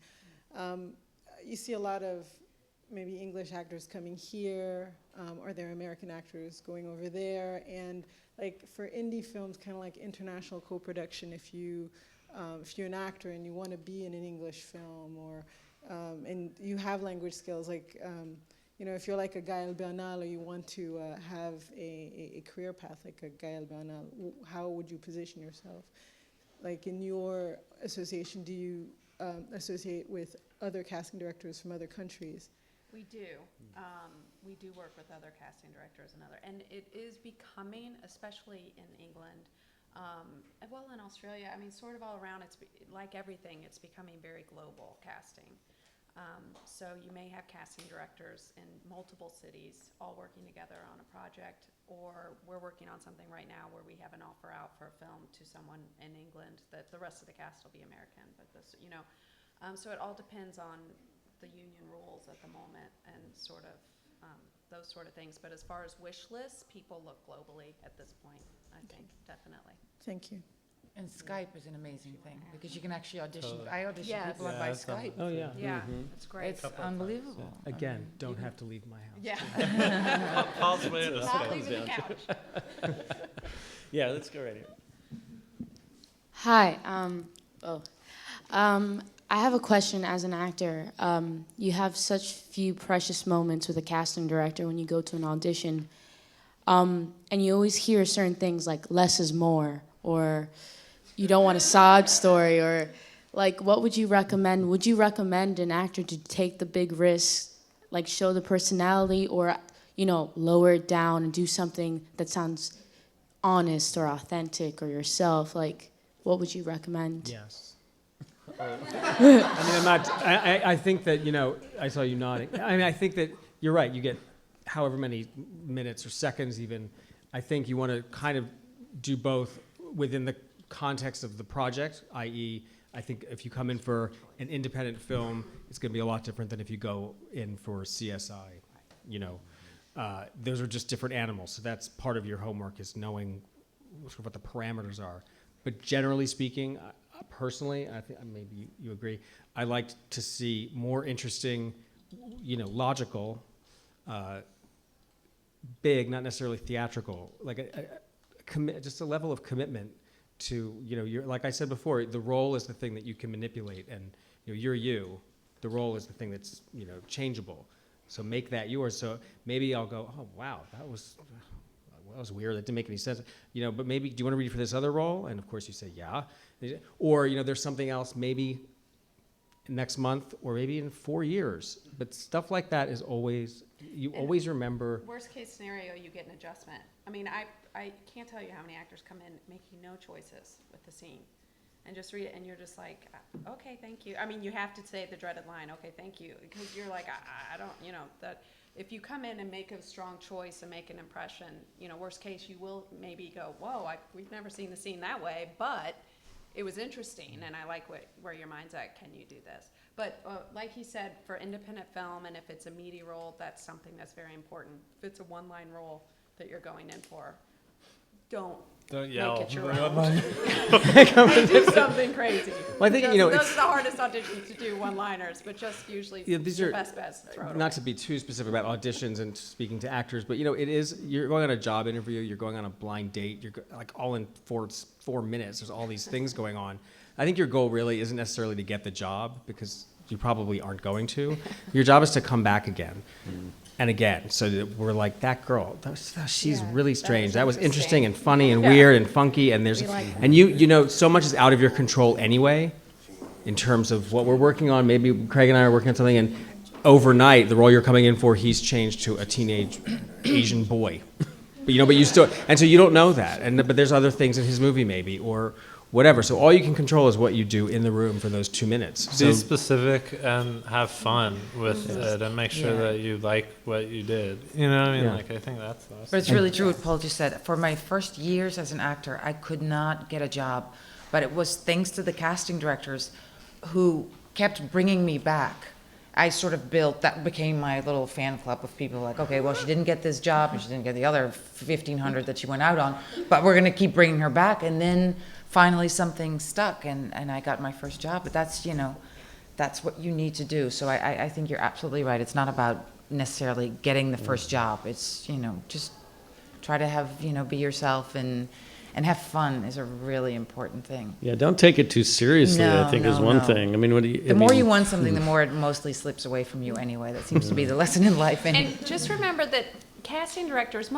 And you see a lot of maybe English actors coming here, or there are American actors going over there. And like for indie films, kind of like international co-production, if you're an actor and you want to be in an English film, or and you have language skills, like you know, if you're like a Gaël Bernal, or you want to have a career path like a Gaël Bernal, how would you position yourself? Like in your association, do you associate with other casting directors from other countries? We do. We do work with other casting directors and it is becoming, especially in England, well, in Australia, I mean, sort of all around, like everything, it's becoming very global casting. So you may have casting directors in multiple cities all working together on a project, or we're working on something right now where we have an offer out for a film to someone in England that the rest of the cast will be American, but this, you know, so it all depends on the union rules at the moment and sort of those sort of things. But as far as wish lists, people look globally at this point, I think, definitely. Thank you. And Skype is an amazing thing because you can actually audition. Totally. I audition Yes. people Yeah, by that's Skype. Oh yeah. Yeah, Mhm. it's great. It's Couple of times, unbelievable. I Again, mean, don't you have to leave my house. Yeah. Paul's way to Not say. leaving the couch. Yeah, let's go right here. Hi. I have a question as an actor. You have such few precious moments with a casting director when you go to an audition. And you always hear certain things like less is more, or you don't want a sob story, or like, what would you recommend? Would you recommend an actor to take the big risk, like show the personality, or, you know, lower it down and do something that sounds honest or authentic or yourself? Like, what would you recommend? Yes. I mean, I think that, you know, I saw you nodding. I mean, I think that you're right. You get however many minutes or seconds even. I think you want to kind of do both within the context of the project, i.e., I think if you come in for an independent film, it's going to be a lot different than if you go in for CSI. You know, those are just different animals. So that's part of your homework, is knowing sort of what the parameters are. But generally speaking, personally, I think maybe you agree, I like to see more interesting, you know, logical, big, not necessarily theatrical, like just a level of commitment to, you know, like I said before, the role is the thing that you can manipulate, and you know, you're you. The role is the thing that's, you know, changeable. So make that yours. So maybe I'll go, oh wow, that was weird. That didn't make any sense. You know, but maybe, do you want to read for this other role? And of course you say yeah. Or, you know, there's something else. Maybe next month or maybe in 4 years. But stuff like that is always, you always remember. Worst case scenario, you get an adjustment. I mean, I can't tell you how many actors come in making no choices with the scene. And just read it, and you're just like, okay, thank you. I mean, you have to say the dreaded line, okay, thank you, because you're like, I don't, you know, that if you come in and make a strong choice and make an impression, you know, worst case, you will maybe go, whoa, we've never seen the scene that way, but it was interesting, and I like where your mind's at. Can you do this? But like he said, for independent film, and if it's a meaty role, that's something that's very important. If it's a one-line role that you're going in for, don't yell. Make it your own. Do something crazy. Well, I think, you know, those are the hardest auditions to do, one-liners, but just usually these the are best bets. Throw it not away. to be too specific about auditions and speaking to actors, but you know, it is, you're going on a job interview, you're going on a blind date, you're like all in 4 minutes. There's all these things going on. I think your goal really isn't necessarily to get the job, because you probably aren't going to. Your job is to come back again. And again, so that we're like, that girl, she's really strange. That was interesting and funny and weird and funky. And there's, and you know, so much is out of your control anyway, in terms of what we're working on. Maybe Craig and I are working on something, and overnight, the role you're coming in for, he's changed to a teenage Asian boy. But you know, but you still, and so you don't know that. But there's other things in his movie maybe, or whatever. So all you can control is what you do in the room for those 2 minutes. Be specific and have fun with it, and make sure that you like what you did. You know what I mean? Like, I think that's awesome. But it's really true what Paul just said. For my first years as an actor, I could not get a job. But it was thanks to the casting directors who kept bringing me back. I sort of built, that became my little fan club of people like, okay, well, she didn't get this job and she didn't get the other 1,500 that she went out on, but we're going to keep bringing her back. And then finally something stuck, and I got my first job. But that's, you know, that's what you need to do. So I think you're absolutely right. It's not about necessarily getting the first job. It's, you know, just try to have, you know, be yourself and have fun is a really important thing. Yeah, don't take it too seriously, I think is one thing. I mean, the more you want something, the more it mostly slips away from you anyway. That seems to be the lesson in life. And just remember that casting directors,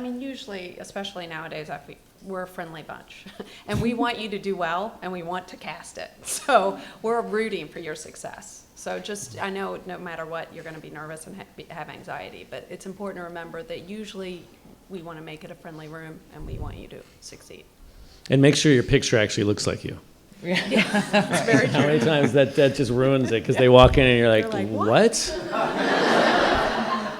usually, especially nowadays, we're a friendly bunch. And we want you to do well, and we want to cast it. So we're rooting for your success. So just, I know no matter what, you're going to be nervous and have anxiety, but it's important to remember that usually we want to make it a friendly room, and we want you to succeed. And make sure your picture actually looks like you. Yeah, it's very true. How many times that just ruins it, because they walk in and you're like what?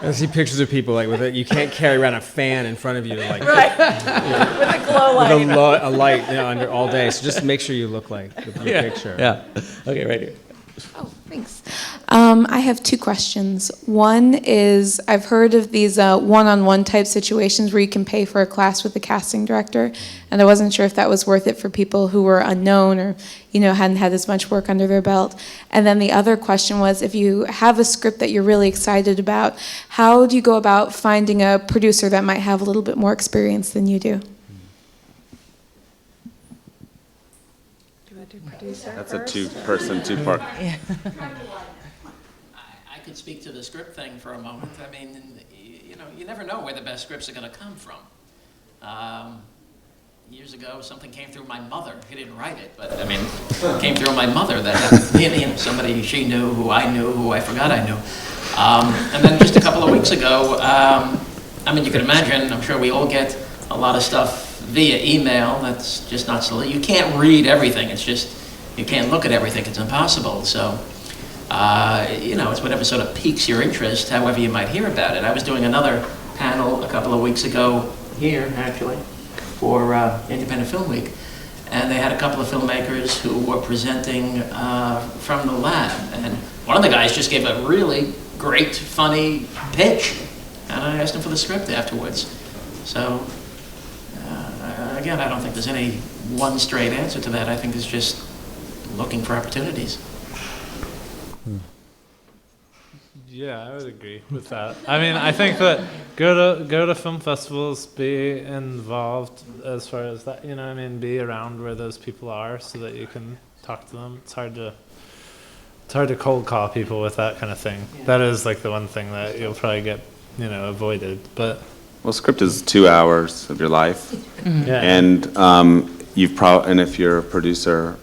I see pictures of people like with it. You can't carry around a fan in front of you, like right. With a glow light. With a light, you know, under all day. So just make sure you look like the picture. Yeah. Okay, right here. Oh, thanks. I have 2 questions. One is, I've heard of these one-on-one type situations where you can pay for a class with the casting director, and I wasn't sure if that was worth it for people who were unknown or, you know, hadn't had as much work under their belt. And then the other question was, if you have a script that you're really excited about, how do you go about finding a producer that might have a little bit more experience than you do? That's a two-person, two-part. I could speak to the script thing for a moment. I mean, you know, you never know where the best scripts are going to come from. Years ago, something came through my mother. He didn't write it, but I mean, it came through my mother that you know, somebody she knew, who I knew, who I forgot I knew. And then just a couple of weeks ago, I mean, you can imagine, I'm sure we all get a lot of stuff via email. That's just not so, you can't read everything. It's just, you can't look at everything. It's impossible. So, you know, it's whatever sort of piques your interest, however you might hear about it. I was doing another panel a couple of weeks ago here, actually, for Independent Film Week. And they had a couple of filmmakers who were presenting from the lab. And one of the guys just gave a really great, funny pitch. And I asked him for the script afterwards. So, again, I don't think there's any one straight answer to that. I think it's just looking for opportunities. Yeah, I would agree with that. I mean, I think that go to film festivals, be involved as far as that, you know what I mean, be around where those people are so that you can talk to them. It's hard to cold call people with that kind of thing. Yeah. That is like the one thing that you'll probably get, you know, avoided. But well, script is 2 hours of your life. Mm-hmm. Yeah. And and if you're a producer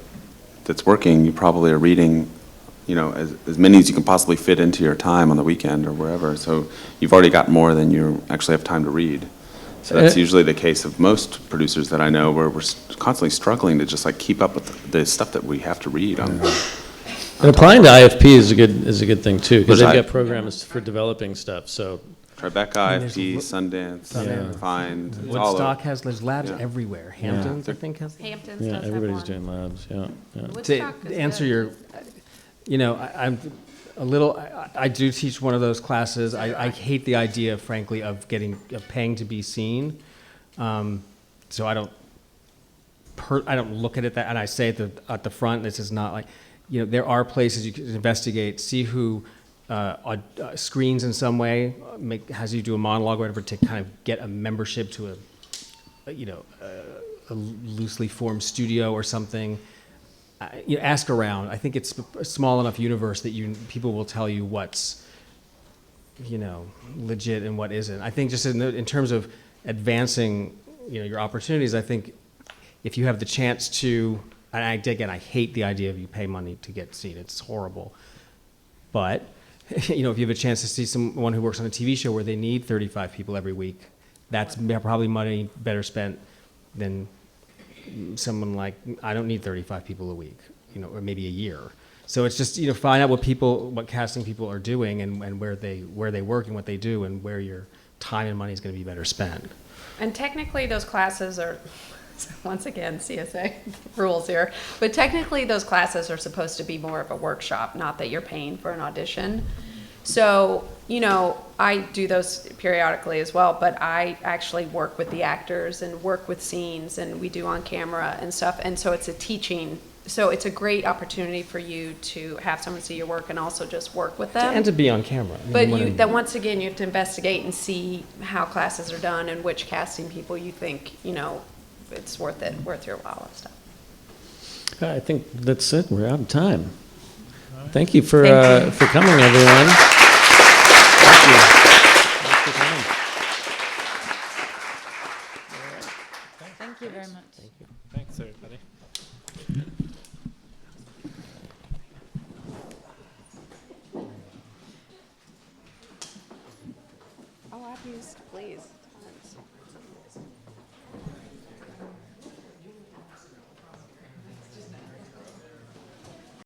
that's working, you probably are reading, as many as you can possibly fit into your time on the weekend or wherever. So you've already got more than you actually have time to read. So that's usually the case of most producers that I know, where we're constantly struggling to just like keep up with the stuff that we have to read on. And applying to IFP is a good thing too, because they've got Right. programs for developing stuff. So Tribeca, IFP, Sundance, Find, it's all Woodstock over. there's labs Yeah. everywhere. Hamptons, I think, has. Hamptons yeah, does have everybody's one. doing labs. Yeah, yeah. Woodstock To is answer good. I'm a little, I do teach one of those classes. I hate the idea, frankly, of paying to be seen. So I don't look at it that, and I say at the front, this is not like, there are places you can investigate, see who screens in some way, has you do a monologue or whatever to kind of get a membership to a loosely formed studio or something. Ask around. I think it's a small enough universe that people will tell you what's, legit and what isn't. I think just in terms of advancing, your opportunities, I think if you have the chance to, and I hate the idea of you pay money to get seen. It's horrible. But, if you have a chance to see someone who works on a TV show where they need 35 people every week, that's probably money better spent than someone like, I don't need 35 people a week, or maybe a year. So it's just, find out what casting people are doing and where they work and what they do and where your time and money is going to be better spent. And technically those classes are, once again, CSA rules here, but technically those classes are supposed to be more of a workshop, not that you're paying for an audition. So, I do those periodically as well, but I actually work with the actors and work with scenes, and we do on camera and stuff. And so it's a great opportunity for you to have someone see your work and also just work with them. And to be on camera. But then once again, you have to investigate and see how classes are done and which casting people you think, it's worth your while and stuff. I think that's it. We're out of time. Thank you for coming, everyone. Thank you. Thanks for coming. Thank you very much. Thank you. Thanks, everybody. Oh, I've used, please.